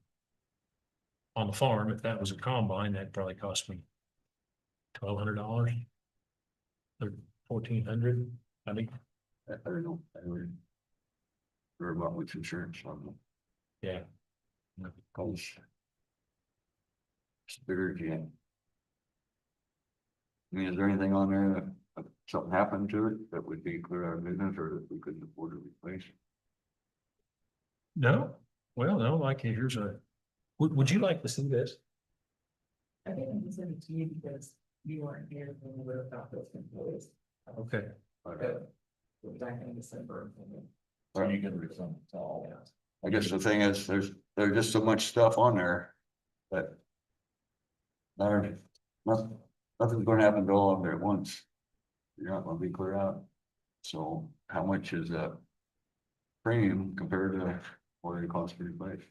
On the farm, if that was a combine, that'd probably cost me $1,200 or $1,400. I mean, I don't know. I don't remember about which insurance on yeah. the calls. It's bigger again. I mean, is there anything on there that if something happened to it that would be clear out of business or that we couldn't afford to replace? No, well, no, like here's a, would you like to see this? I think I'm sending it to you because you weren't here when we wrote about those employees. Okay. We're back in December. So you can read some, it's all. I guess the thing is, there's just so much stuff on there that nothing's gonna happen to all of them at once. You're not gonna be clear out. So how much is that premium compared to what it costs to replace?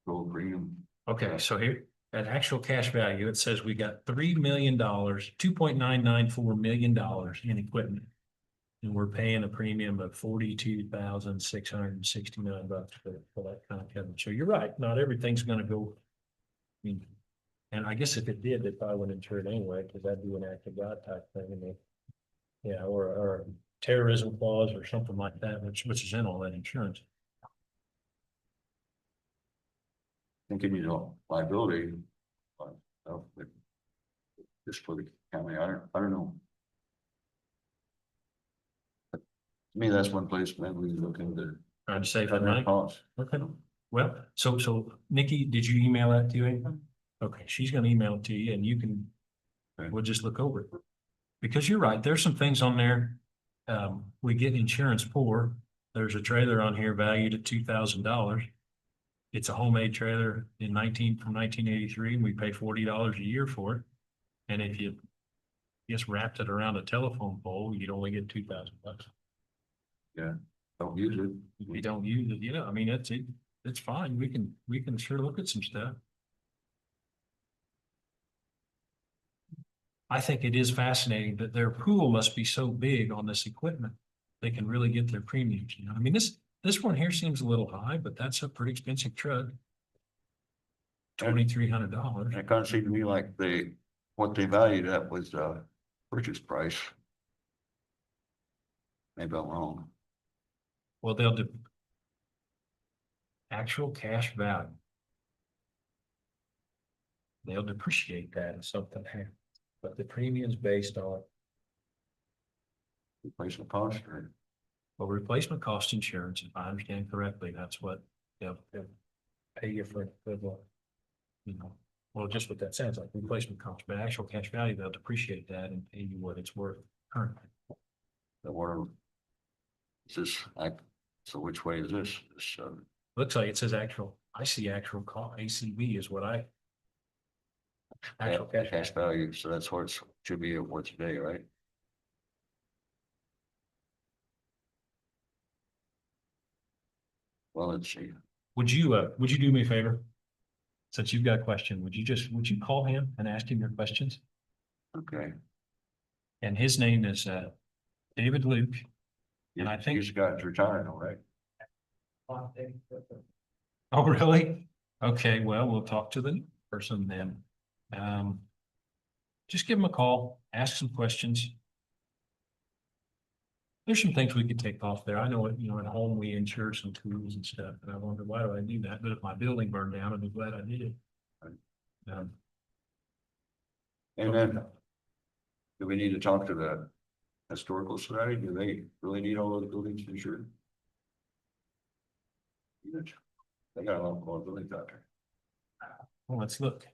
Gold premium. Okay, so here, at actual cash value, it says we got $3 million, $2.994 million in equipment. And we're paying a premium of $42,669 for that kind of coverage. So you're right, not everything's gonna go. I mean, and I guess if it did, they probably wouldn't insure it anyway, because that'd be an act of God type thing. And they, yeah, or terrorism clause or something like that, which is in all that insurance. Thinking, you know, liability. But, but just for the county, I don't know. To me, that's one place maybe we can look into. Trying to save that Cutting our money. costs. Okay, well, so Nikki, did you email that to him? Okay, she's gonna email it to you and you can, Okay. we'll just look over it. Because you're right, there's some things on there. We get insurance for, there's a trailer on here valued at $2,000. It's a homemade trailer from 1983, and we pay $40 a year for it. And if you just wrapped it around a telephone pole, you'd only get $2,000. Don't use it. If you don't use it, I mean, it's fine. We can sure look at some stuff. I think it is fascinating that their pool must be so big on this equipment. They can really get their premiums, I mean, this one here seems a little high, but that's a pretty expensive truck. $2,300. It kind of seemed to me like what they valued at was purchase price. Maybe I'm wrong. Well, they'll do actual cash value. They'll depreciate that if something happens, but the premium's based on, Replacement cost, or well, replacement cost insurance, if I understand correctly, that's what they'll pay you for equivalent. Well, just what that sounds like, replacement cost, but actual cash value, they'll depreciate that and pay you what it's worth currently. the water. Is this, so which way is this? This, Looks like it says actual, I see actual cost, ACV is what I. Actual cash value, so that's what it should be worth today, right? Well, let's see. Would you do me a favor? Since you've got a question, would you call him and ask him your questions? Okay. And his name is, David Luke. And I think- He's got retired, all right? Oh, really? Okay, well, we'll talk to the person then. Just give him a call, ask some questions. There's some things we could take off there. I know, at home we insure some tools and stuff, and I wonder, why do I do that? But if my building burned down, I'd be glad I did it. And then, do we need to talk to the historical society? Do they really need all those buildings insured? They got a lot more buildings out there. Well, let's look.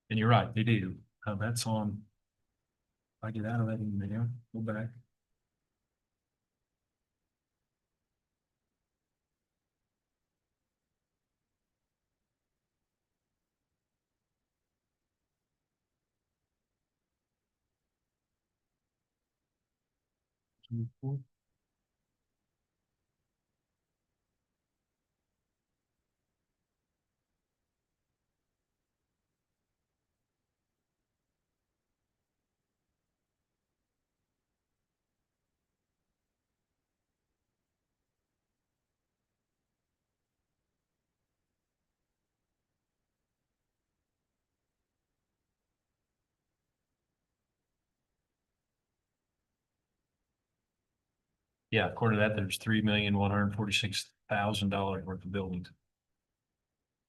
And you're right, they do. That's on. If I get out of that email, go back. Yeah, according to that, there's $3,146,000 worth of buildings.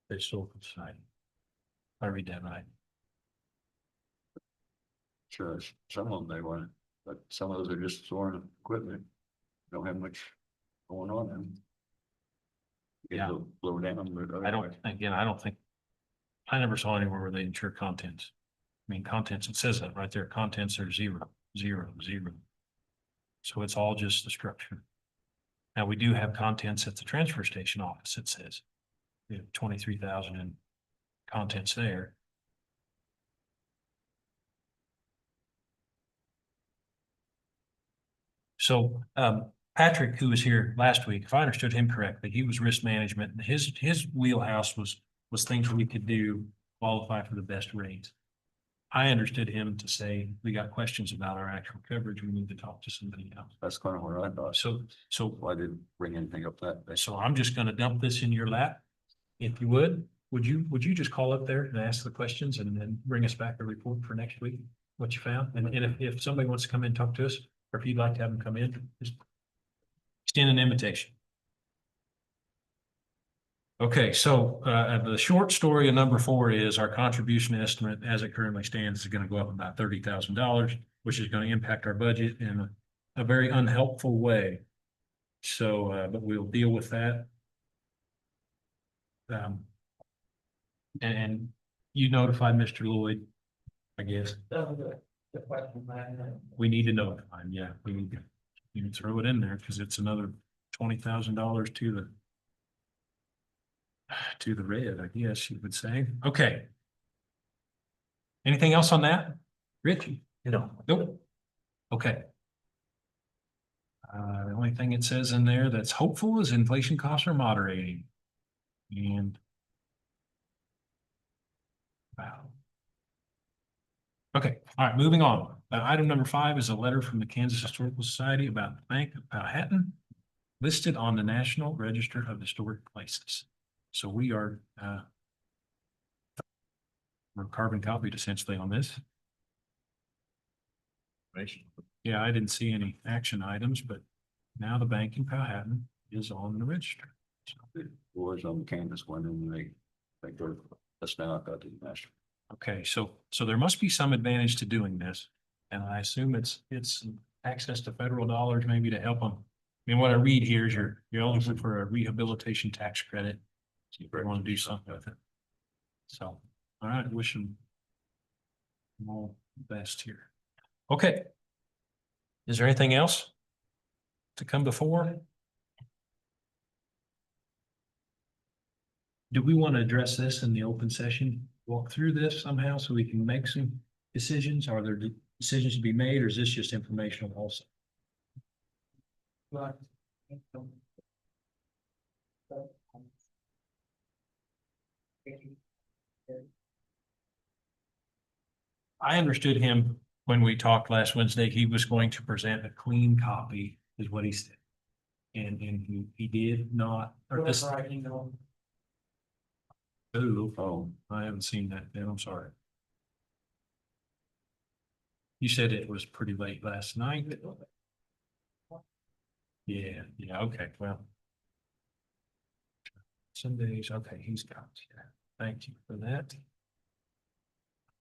They sold for society. If I read that right. Sure, some of them they want, but some of those are just storing equipment. Don't have much going on in them. Yeah. Blow down. I don't think, I never saw anywhere where they insure contents. I mean, contents, it says that right there, contents are 0, 0, 0. So it's all just the structure. Now, we do have contents at the transfer station office, it says. We have 23,000 in contents there. So, Patrick, who was here last week, if I understood him correctly, he was risk management, and his wheelhouse was things we could do qualify for the best rates. I understood him to say, we got questions about our actual coverage, we need to talk to somebody else. That's kind of what I thought. So I didn't bring anything up that day. So I'm just gonna dump this in your lap. If you would you just call up there and ask the questions and then bring us back a report for next week? what you found, and if somebody wants to come in and talk to us, or if you'd like to have them come in, just extend an invitation. Okay, so the short story of number 4 is our contribution estimate as it currently stands is gonna go up about $30,000, which is gonna impact our budget in a very unhelpful way. So, but we'll deal with that. And you notified Mr. Lloyd, I guess. That was the question I had. We need to notify him, yeah, we need to, you can throw it in there, because it's another $20,000 to the red, I guess you would say. Okay. Anything else on that? Rich? No. Nope. Okay. The only thing it says in there that's hopeful is inflation costs are moderating. And wow. Okay, all right, moving on. Item number 5 is a letter from the Kansas Historical Society about the Bank of Powhatan, listed on the National Register of Historic Places. So we are we're carbon copied essentially on this. Yeah, I didn't see any action items, but now the bank in Powhatan is on the register. It was on the canvas one and they go, that's now got to the master. Okay, so there must be some advantage to doing this, and I assume it's access to federal dollars maybe to help them. I mean, what I read here is you're eligible for a rehabilitation tax credit. So you want to do something with it. So, all right, wish them all the best here. Okay. Is there anything else to come before? Do we want to address this in the open session? Walk through this somehow so we can make some decisions? Are there decisions to be made, or is this just informational also? But. I understood him when we talked last Wednesday, he was going to present a clean copy, is what he said. And he did not, or this, oh, I haven't seen that, then I'm sorry. You said it was pretty late last night. Yeah, okay, well. Sundays, okay, he's got it. Thank you for that.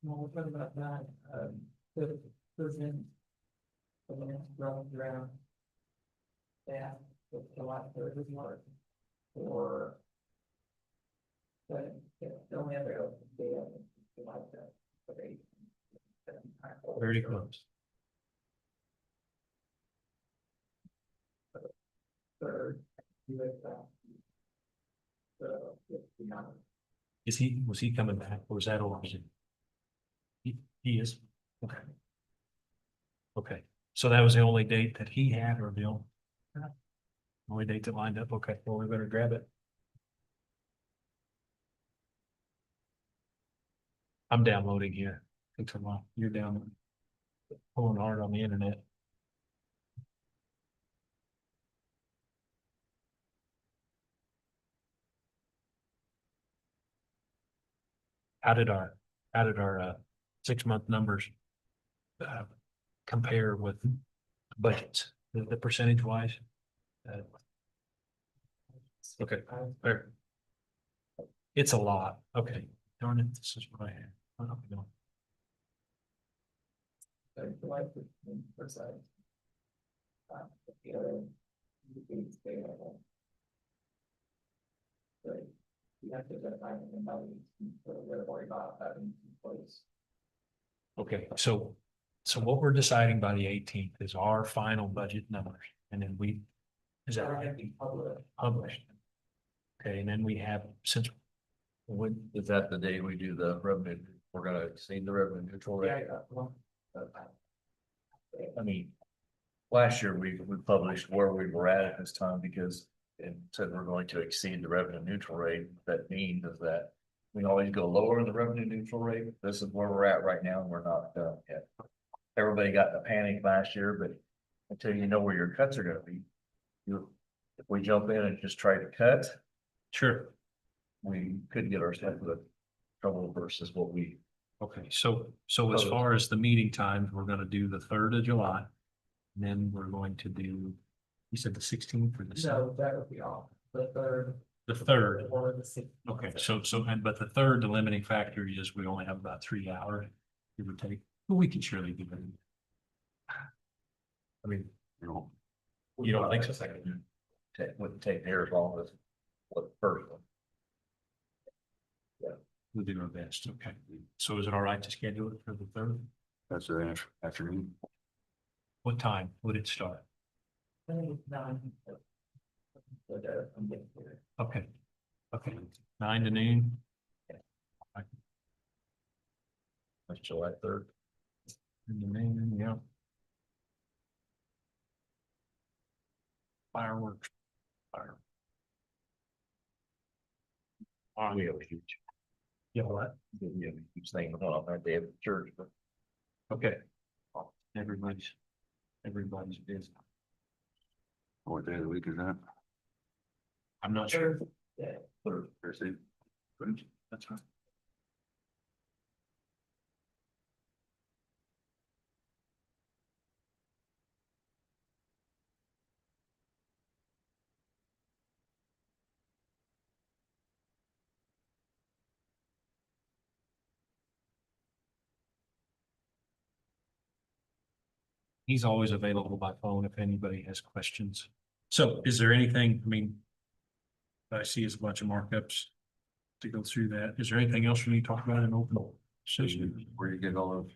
Well, what about that, the person. The next round around. Yeah, the lot third is mark. Or. But, yeah, the only other open day, like that, but they. Very close. Third, you like that. So, you know. Was he coming back, or was that over? He is, okay. Okay, so that was the only date that he had, or the only date that lined up, okay, well, we better grab it. I'm downloading here. Thanks a lot. You're down. Pulling hard on the internet. How did our 6-month numbers compare with budgets, the percentage wise? Okay, fair. It's a lot. Okay, darn it, this is what I had. I don't know. The life per side. The other. Right. You have to get back in the money, so we're worried about having in place. Okay, so what we're deciding by the 18th is our final budget numbers, and then is that They're right? gonna be Published? Okay, and then we have, since when, Is that the day we do the revenue? We're gonna exceed the revenue neutral rate? I mean, last year we published where we were at this time because it said we're going to exceed the revenue neutral rate. That means is that we always go lower in the revenue neutral rate. This is where we're at right now, and we're not done yet. Everybody got in a panic last year, but until you know where your cuts are gonna be, if we jump in and just try to cut, sure, we could get ourselves into trouble versus what we Okay, so as far as the meeting times, we're gonna do the 3rd of July. And then we're going to do, you said the 16th or the So that would be all, the third The 3rd. or the sixth. Okay, but the third, the limiting factor is we only have about 3 hours, give or take, but we can surely do it. I mean, you don't think so? Wouldn't take near as long as what the first one. We'll do our best, okay. So is it all right to schedule it for the 3rd? That's the afternoon. What time would it start? I think it's 9. But, I'm getting here. Okay, okay, 9 to noon? That's July 3rd. 9 to noon, yeah. Fireworks. Fire. Oh, yeah, huge. Yeah, what? Yeah, keep saying, on that day of church, but. Okay. Everybody's busy. What day of the week is that? I'm not sure. Yeah. Thursday. That's right. He's always available by phone if anybody has questions. So is there anything, I mean, that I see is a bunch of markups to go through that. Is there anything else we need to talk about in open session? Where you get all of,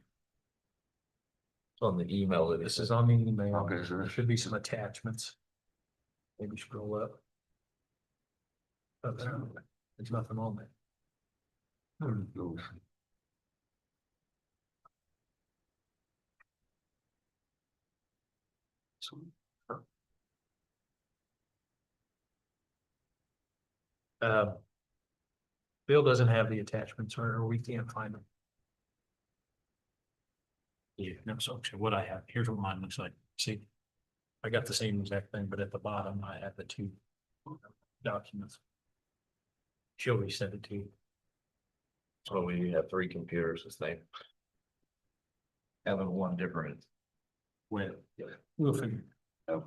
On the email, This is on the email. Okay, so There should be some attachments. Maybe scroll up. Oh, there's nothing on there. those. Bill doesn't have the attachments or we can't find them. Yeah, no, so okay, what I have, here's what mine looks like. See? I got the same exact thing, but at the bottom I have the 2 documents. She'll resend it to you. So we have 3 computers, this thing. Having one different. Well, we'll figure. Oh.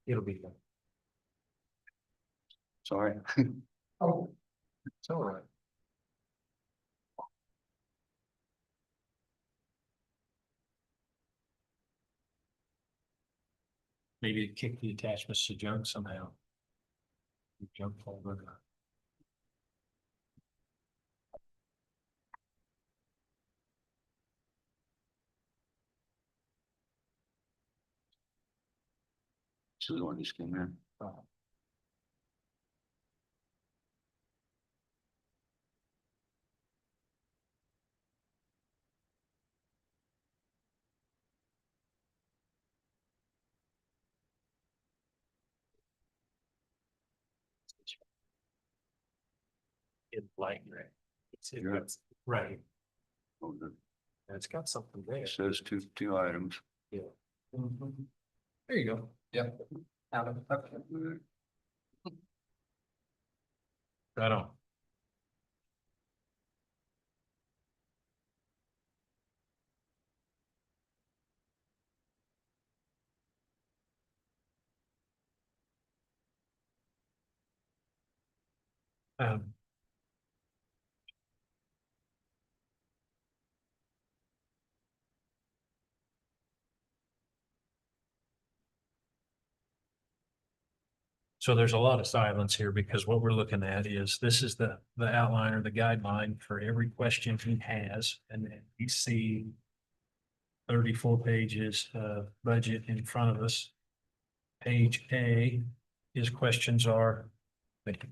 It'll be done. Sorry. Oh, It's all right. Maybe kick the attachments to junk somehow. Junk folder. So the one just came in. In light gray. Yeah. Right, Oh, and it's got something there. it says two items. There you go. Yep. Right on. Um. So there's a lot of silence here because what we're looking at is this is the outline or the guideline for every question he has, and then we see 34 pages of budget in front of us. Page A, his questions are. Thank you.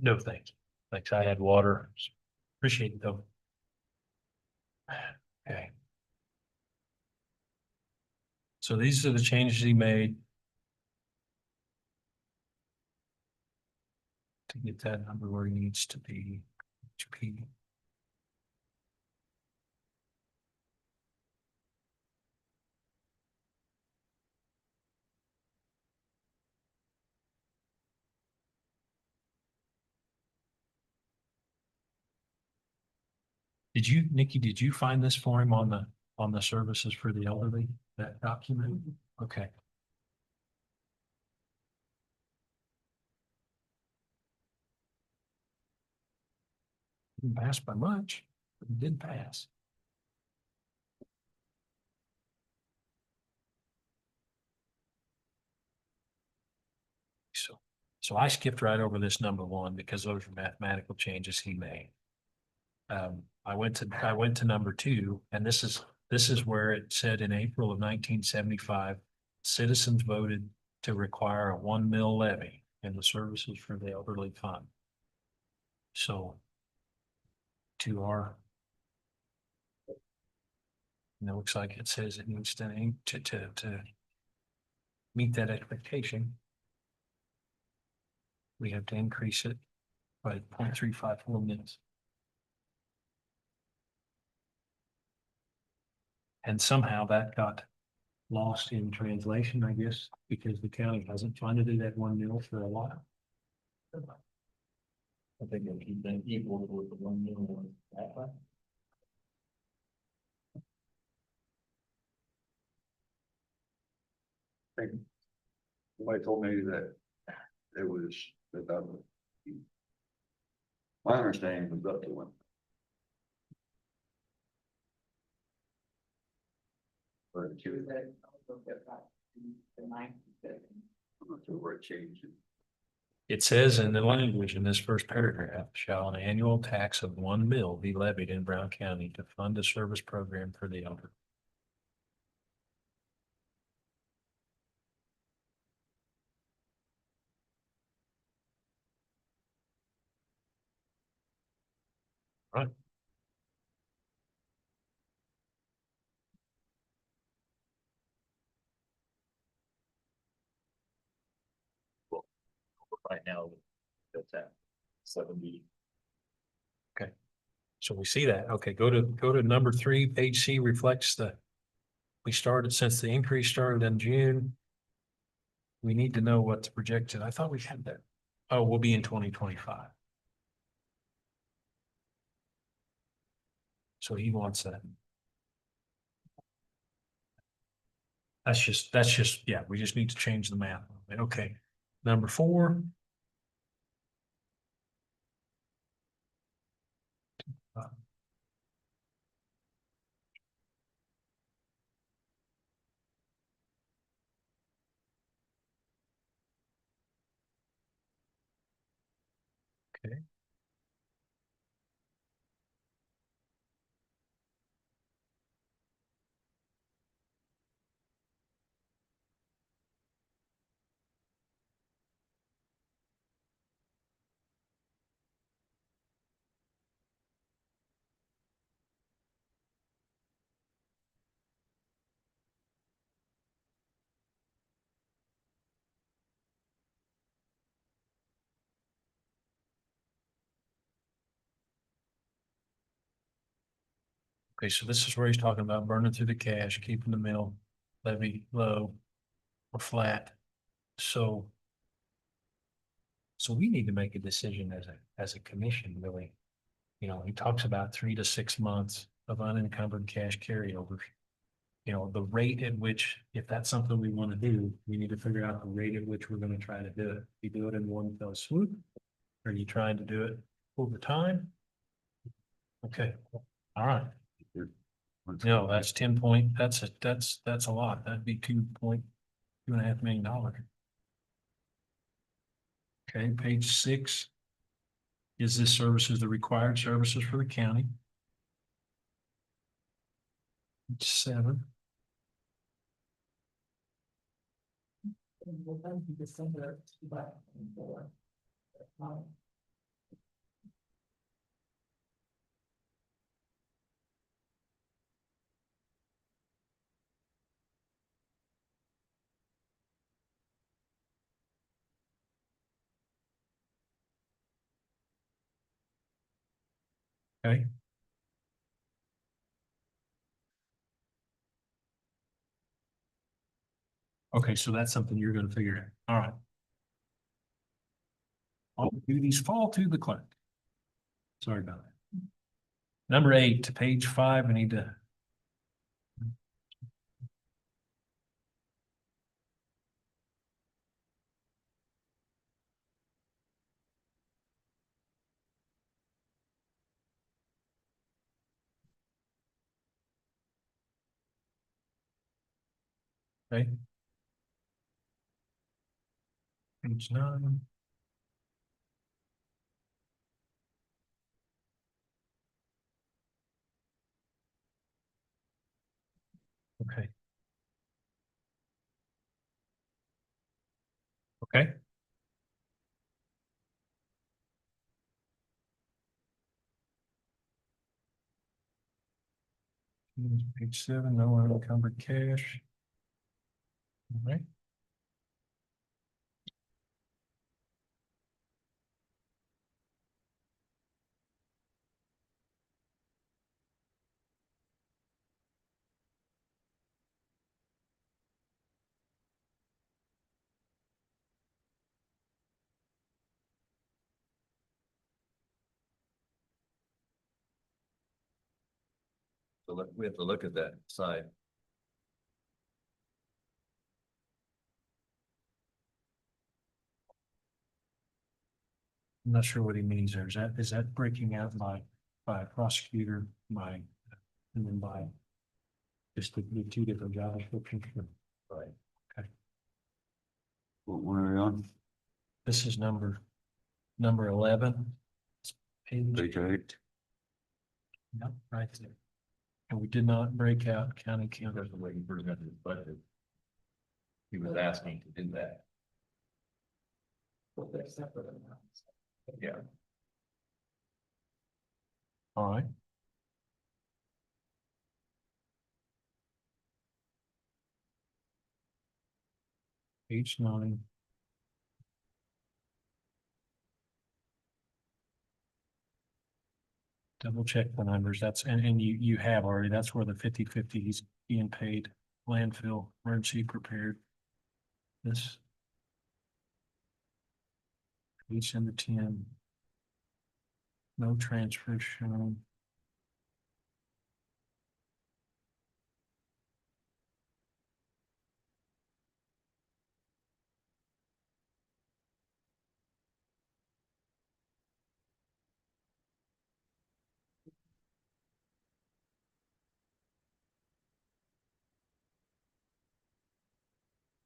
No, thank you. Thanks. I had water. Appreciate it though. Okay. So these are the changes he made. To get that number where he needs to be. HP. Nikki, did you find this for him on the services for the elderly, that document? Okay. Didn't pass by much, but it did pass. So I skipped right over this number one because those are mathematical changes he made. I went to number two, and this is where it said in April of 1975, citizens voted to require a 1 mil levy in the services for the elderly fund. So to our, it looks like it says it needs to meet that expectation. We have to increase it by 0.354 minutes. And somehow that got lost in translation, I guess, because the county hasn't funded it at 1 mil for a while. I think it'll keep them equal with the 1 mil one. Somebody told me that it was, that was. My understanding was up to one. But She was at, I'll get back to the 9th. I'm not sure where it changed. It says in the language in this first paragraph, shall an annual tax of 1 mil be levied in Brown County to fund a service program for the elderly? Right. Right now, that's at 70. Okay. So we see that. Okay, go to number three, page C reflects we started since the increase started in June. We need to know what's projected. I thought we had that. Oh, we'll be in 2025. So he wants that. That's just, yeah, we just need to change the math. Okay, number four. Okay. Okay, so this is where he's talking about burning through the cash, keeping the mill levy low or flat. So we need to make a decision as a commission, really. You know, he talks about 3 to 6 months of unencumbered cash carryovers. You know, the rate at which, if that's something we want to do, we need to figure out the rate at which we're going to try to do it. You do it in one fell swoop? Are you trying to do it over time? Okay, all right. No, that's 10 point, that's a lot. That'd be $2.5 million. Okay, page 6. Is this services the required services for the county? Page 7. We'll come to December 2004. Okay. Okay, so that's something you're gonna figure out. All right. All duties fall to the clerk. Sorry about that. Number 8 to page 5, we need to. Okay. Page 9. Okay. Okay. Page 7, no unencumbered cash. All right. So we have to look at that side. I'm not sure what he means there. Is that breaking out by prosecutor, by, and then by just the two different job descriptions? Right. What one are we on? This is number 11. Page, Page 8. yep, right there. And we did not break out county count. That's the way he presented his budget. He was asking to do that. But they're separate amounts. Yeah. All right. Page 9. Double check the numbers. That's, and you have already, that's where the 50/50 he's being paid. Landfill, emergency prepared. This. Each in the 10. No transfer shown.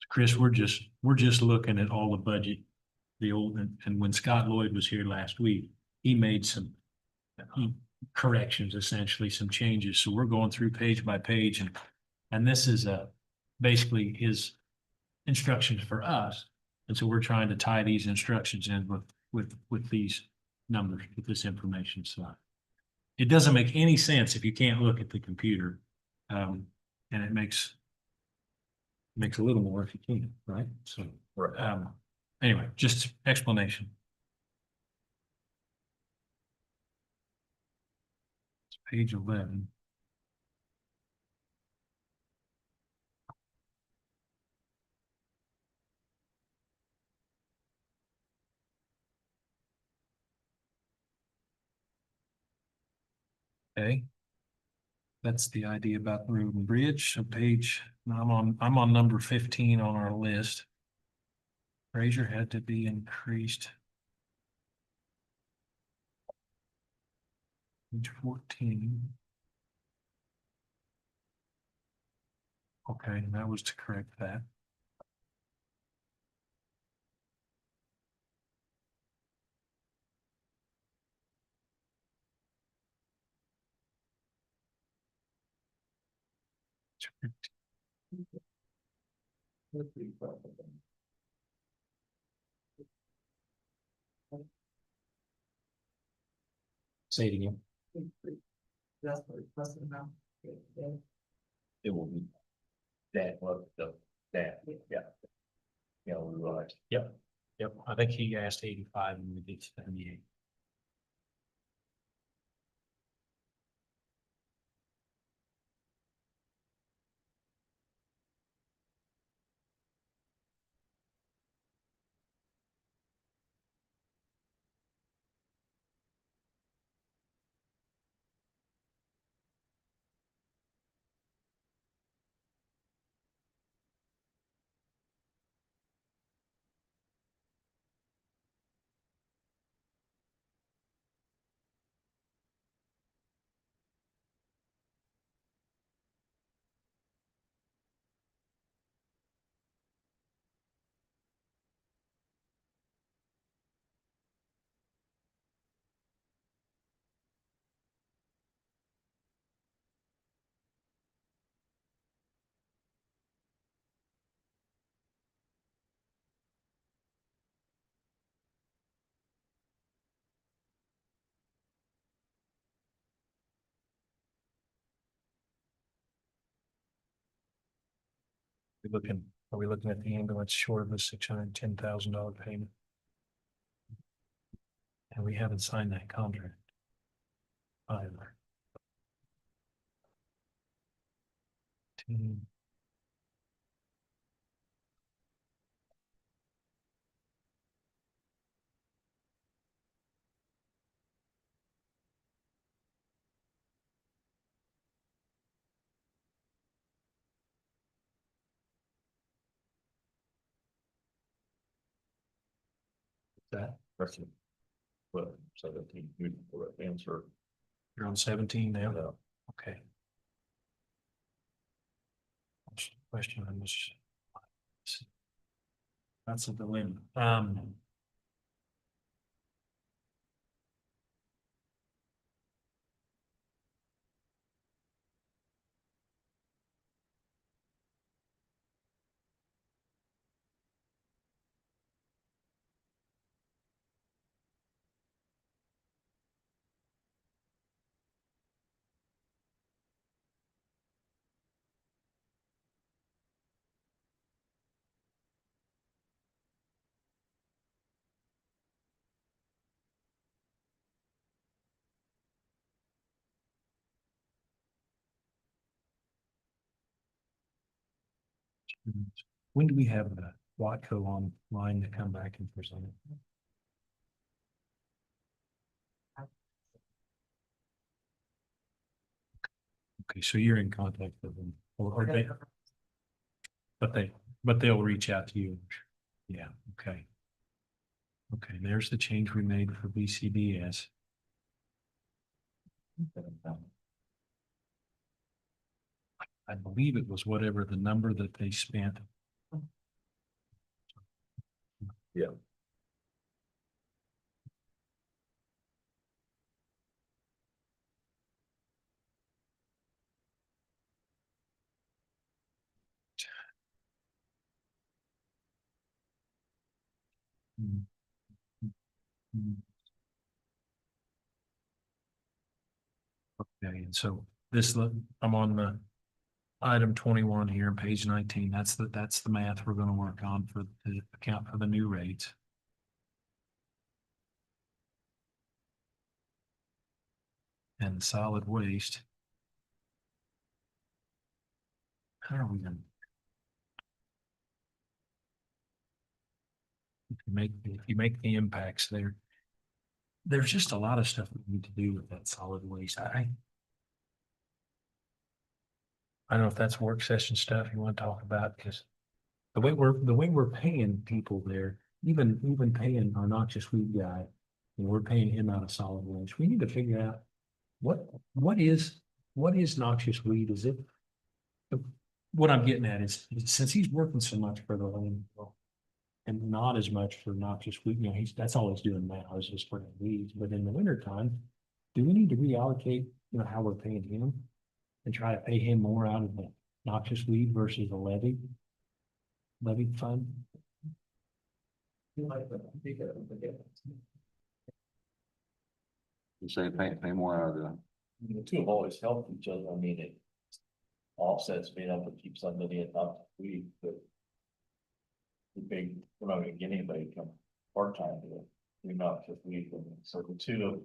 Chris, we're just looking at all the budget, the old, and when Scott Lloyd was here last week, he made some corrections, essentially some changes. So we're going through page by page, and this is basically his instructions for us. And so we're trying to tie these instructions in with these numbers, with this information. So it doesn't make any sense if you can't look at the computer. And it makes a little more if you can, right? So, anyway, just explanation. It's page 11. Okay. That's the idea about the road and bridge. So I'm on number 15 on our list. Fraser had to be increased. Page 14. Okay, that was to correct that. Say it again. That's what it's plus amount. Yeah. It will be that, that, yeah. Yeah, we were. Yep. I think he asked 85 and we did 78. Are we looking at the ambulance short of the $610,000 payment? And we haven't signed that contract either. That, Well, 17, you answer. you're on 17 now? Yeah. Okay. Question on this. That's a dilemma. When do we have the Watco online to come back and present it? Okay, so you're in contact with them, or they, but they'll reach out to you. Yeah, okay. Okay, there's the change we made for BCDS. I believe it was whatever the number that they spent. Yeah. Mm. Mm. Okay, and so this, I'm on the item 21 here, on page 19. That's the math we're gonna work on for the account for the new rates. And solid waste. How are we gonna? If you make the impacts there, there's just a lot of stuff we need to do with that solid waste. I don't know if that's work session stuff you want to talk about, because the way we're paying people there, even paying our noxious weed guy, and we're paying him out of solid waste. We need to figure out what is noxious weed? Is it? What I'm getting at is, since he's working so much for the landfill and not as much for noxious weed, that's all he's doing now is just spraying weeds. But in the wintertime, do we need to reallocate, how we're paying him and try to pay him more out of the noxious weed versus the levy fund? You say pay more out of the. The two have always helped each other. I mean, it offsets being able to keep somebody at top weed, but we're not gonna get anybody to come part-time to it. We're not just weed, so the two have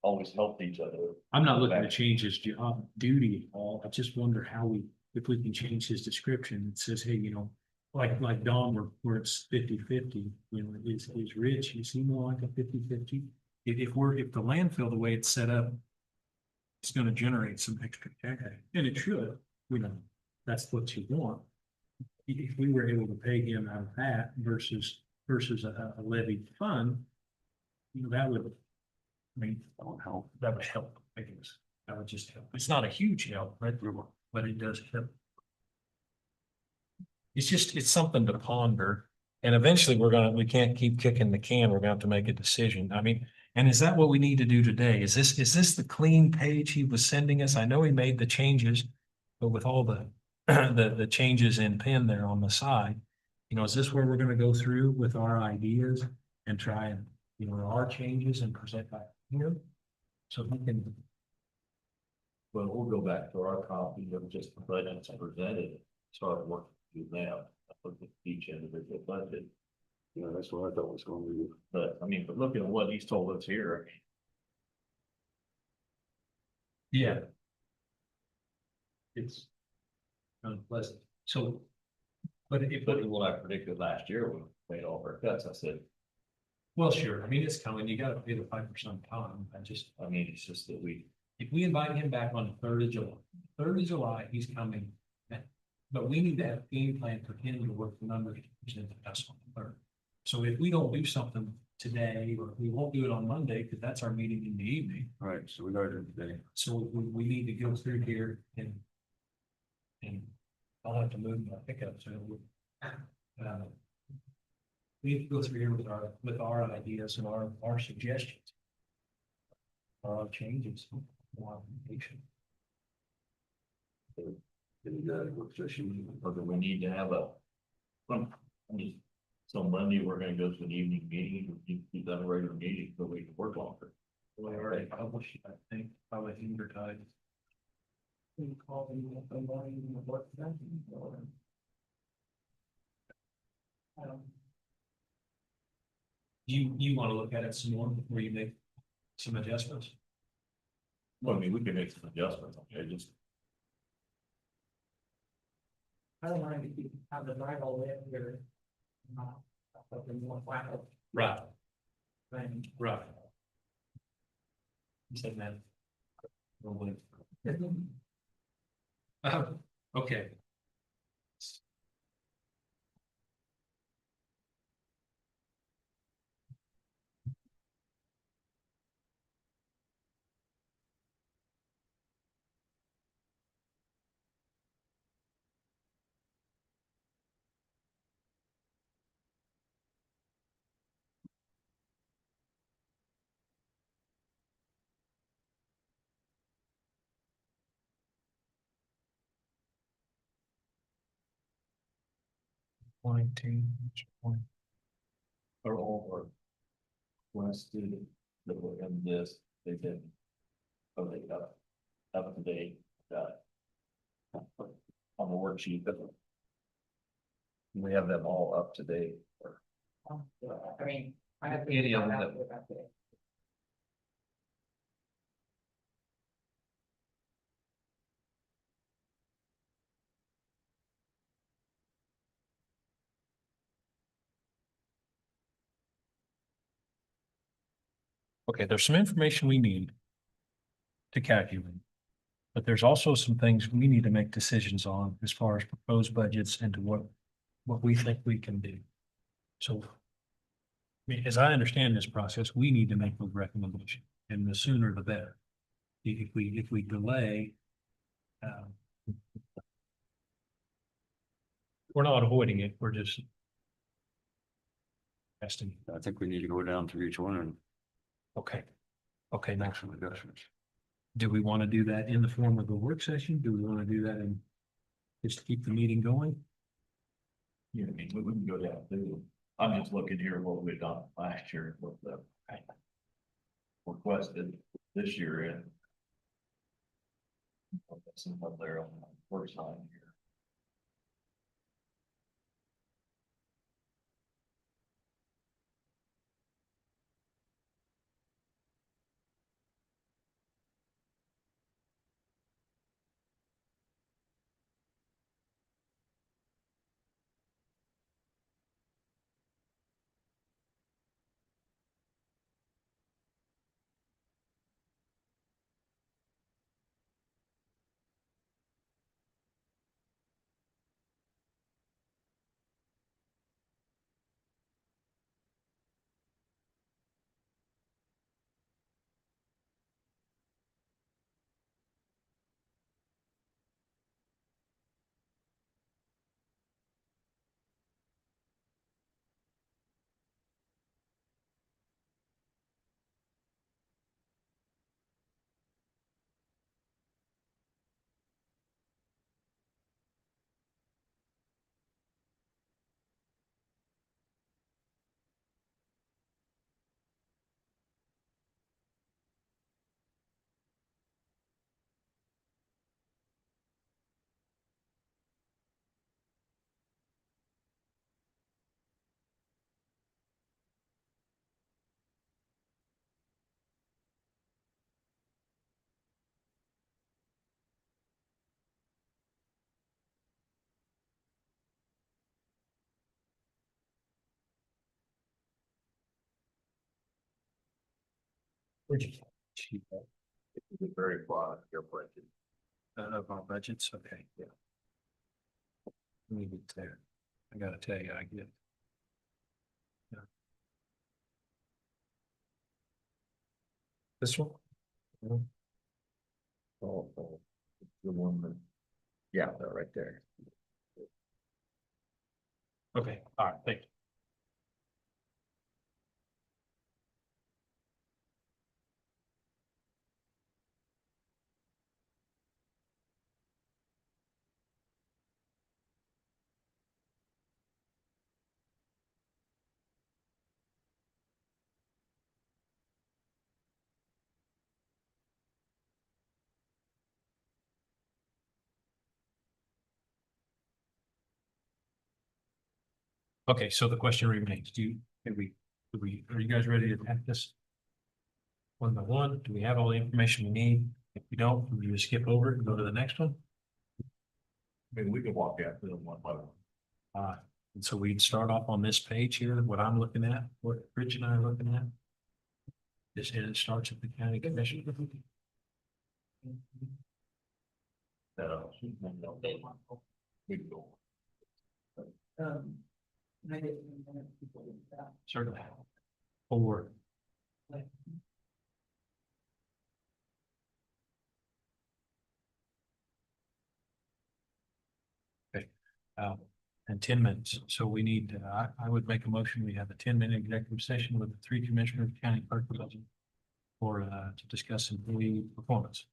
always helped each other. I'm not looking to change his job duty at all. I just wonder if we can change his description. It says, hey, like Don, where it's 50-50, is Rich, is he more like a 50-50? If the landfill, the way it's set up, it's gonna generate some extra cash, and it should, that's what you want. If we were able to pay him out of that versus a levied fund, that would, that would help, I guess. That would just help. It's not a huge help, right, but it does help. It's something to ponder, and eventually we can't keep kicking the can. We're gonna have to make a decision. And is that what we need to do today? Is this the clean page he was sending us? I know he made the changes, but with all the the changes in pen there on the side, is this where we're gonna go through with our ideas and try and, our changes and present back here? So we can. Well, we'll go back to our copy of just the budget presented, start working do that. I look at each individual budget, Yeah, that's what I thought was going to be. but I mean, but looking at what he's told us here, I mean, Yeah. It's unpleasant. So, but if, but what I predicted last year when we made all of our cuts, I said, well, sure, I mean, it's coming, you gotta pay the 5% time, I mean, it's just that we, if we invite him back on the 3rd of July, he's coming. But we need to have a game plan for him to work the numbers to present to us on the 3rd. So if we don't do something today, or we won't do it on Monday, because that's our meeting in the evening. Right, so we got it today. So we need to go through here and I'll have to move my pickup, so. We need to go through here with our ideas and our suggestions. Our changes, our application. Work session. or do we need to have a? I mean, so Monday, we're gonna go to an evening meeting, we can keep that a regular meeting, but we can work longer. We already published, I think, probably advertised. We call them the morning in the work session, or. I don't. You want to look at it some more before you make some adjustments? Well, I mean, we can make some adjustments, okay, just, I don't mind if you have the night all in here. Something more final Right, thing. right. You said that. Probably. Okay. or all, or. When I student that were in this, they did. Oh, they got up to date, on the worksheet, but. We have them all up to date, or I mean, I have. Any of them I that- have to- Okay, there's some information we need to calculate. But there's also some things we need to make decisions on as far as proposed budgets and to what we think we can do. So, I mean, as I understand this process, we need to make those recommendations, and the sooner the better. If we delay, we're not avoiding it, we're just testing. I think we need to go down through each one and Okay. Okay, make next, some adjustments. do we want to do that in the form of a work session? Do we want to do that in just to keep the meeting going? you know, I mean, we can go down through. I'm just looking here at what we've done last year, what the. Requested this year in. Some up there on the first line here. It's very quiet, your budget. Of our budgets, okay, yeah. Let me get there. I gotta tell you, I get. Yeah. This one? Oh, the one that, yeah, they're right there. Okay, all right, thank you. Okay, so the question remains, are you guys ready to attack this? One by one, do we have all the information we need? If we don't, we just skip over it and go to the next one? I mean, we can walk out through them one by one. And so we'd start off on this page here, what I'm looking at, what Rich and I are looking at. This, and it starts at the county commission. No, we can go. I didn't know people did that. Certainly. Or and 10 minutes. So we need, I would make a motion. We have a 10-minute executive session with the three commissioners, county clerk, for, to discuss employee performance. Is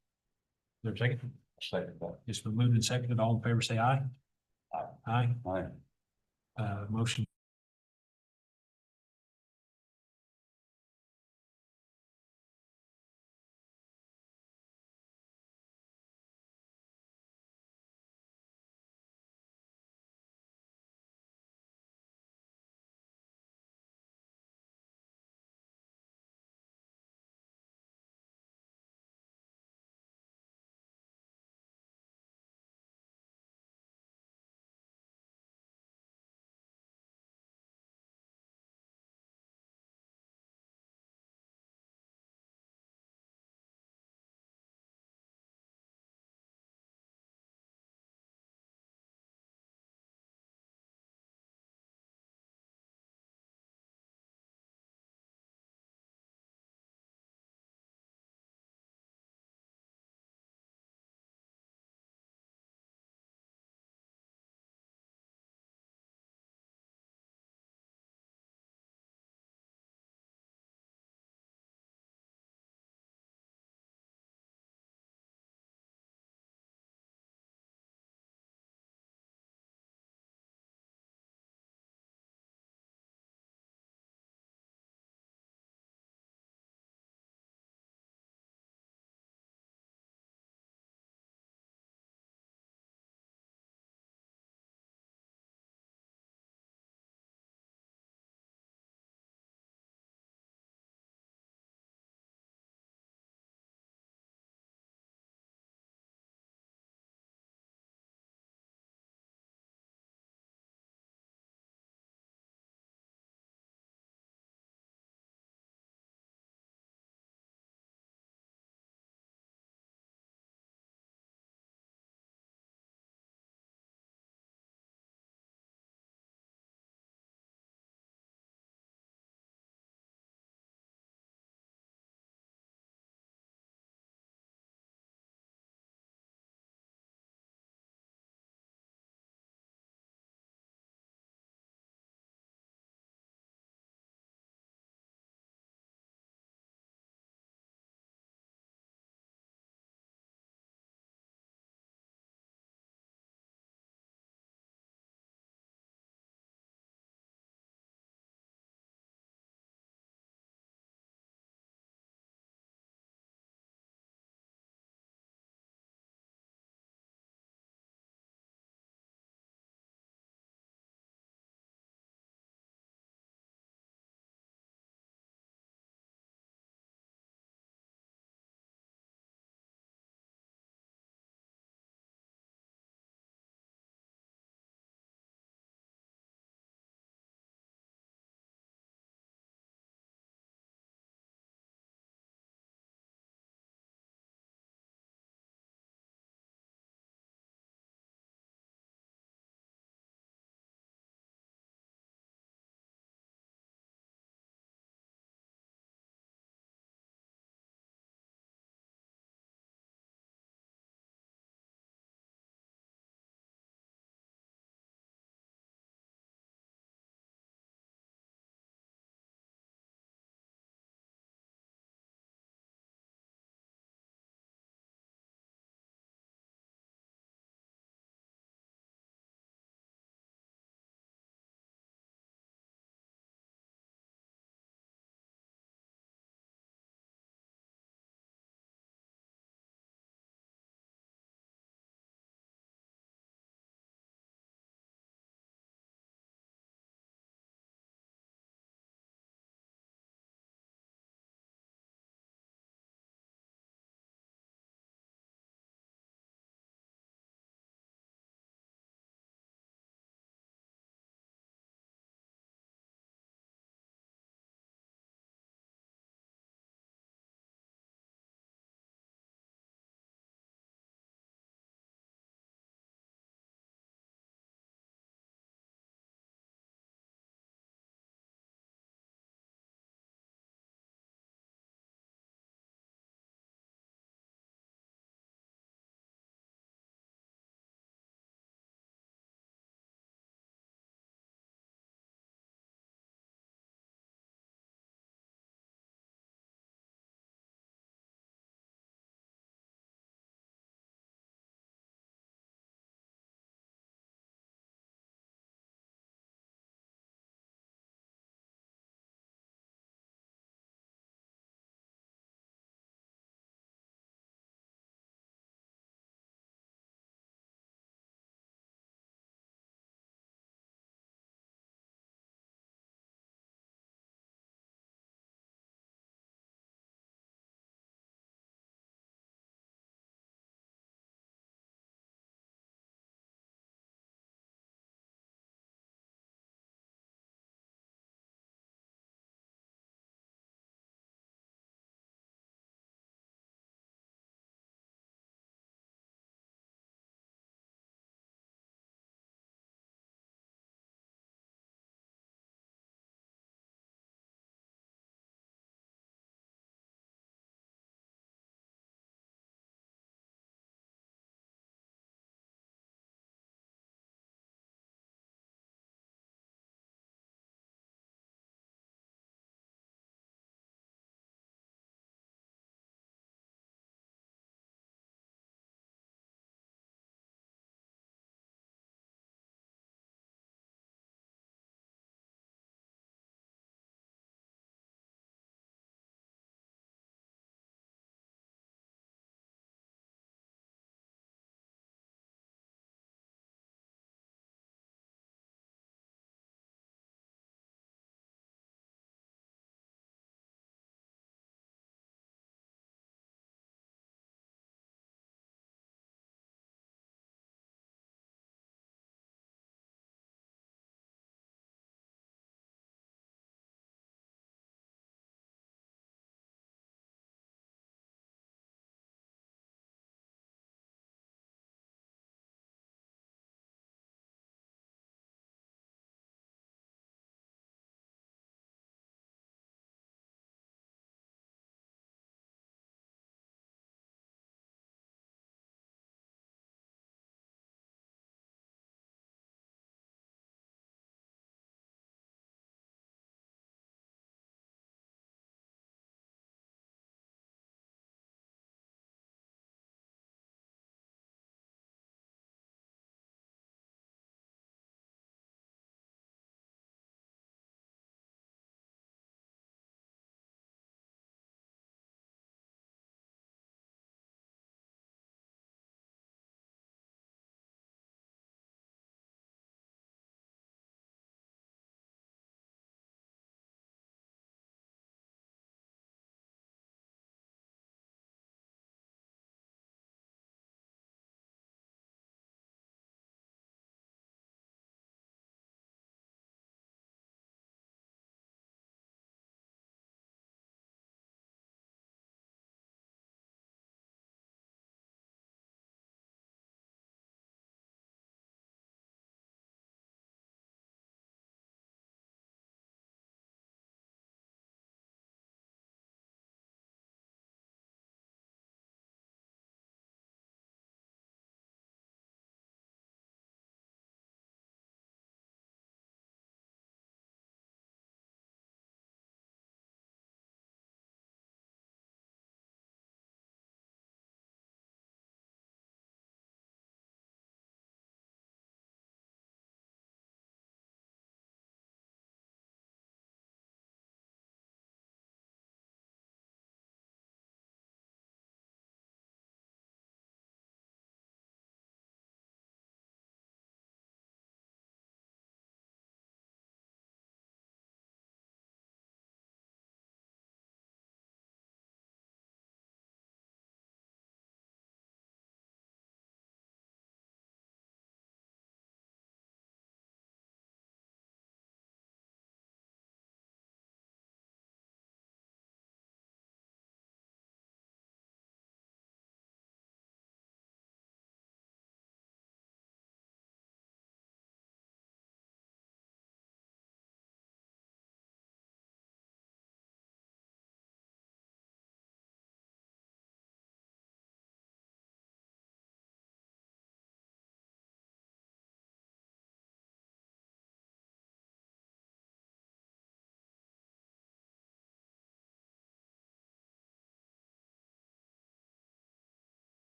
there a second? Second that. It's been moved and seconded. All in favor, say aye. Aye. Aye. Motion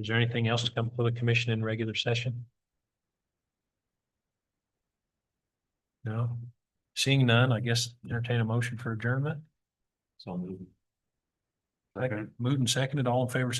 Is there anything else to come before the commission in regular session? No? Seeing none, I guess entertain a motion for adjournment. So moved. Second. Moved and seconded, all in favor, say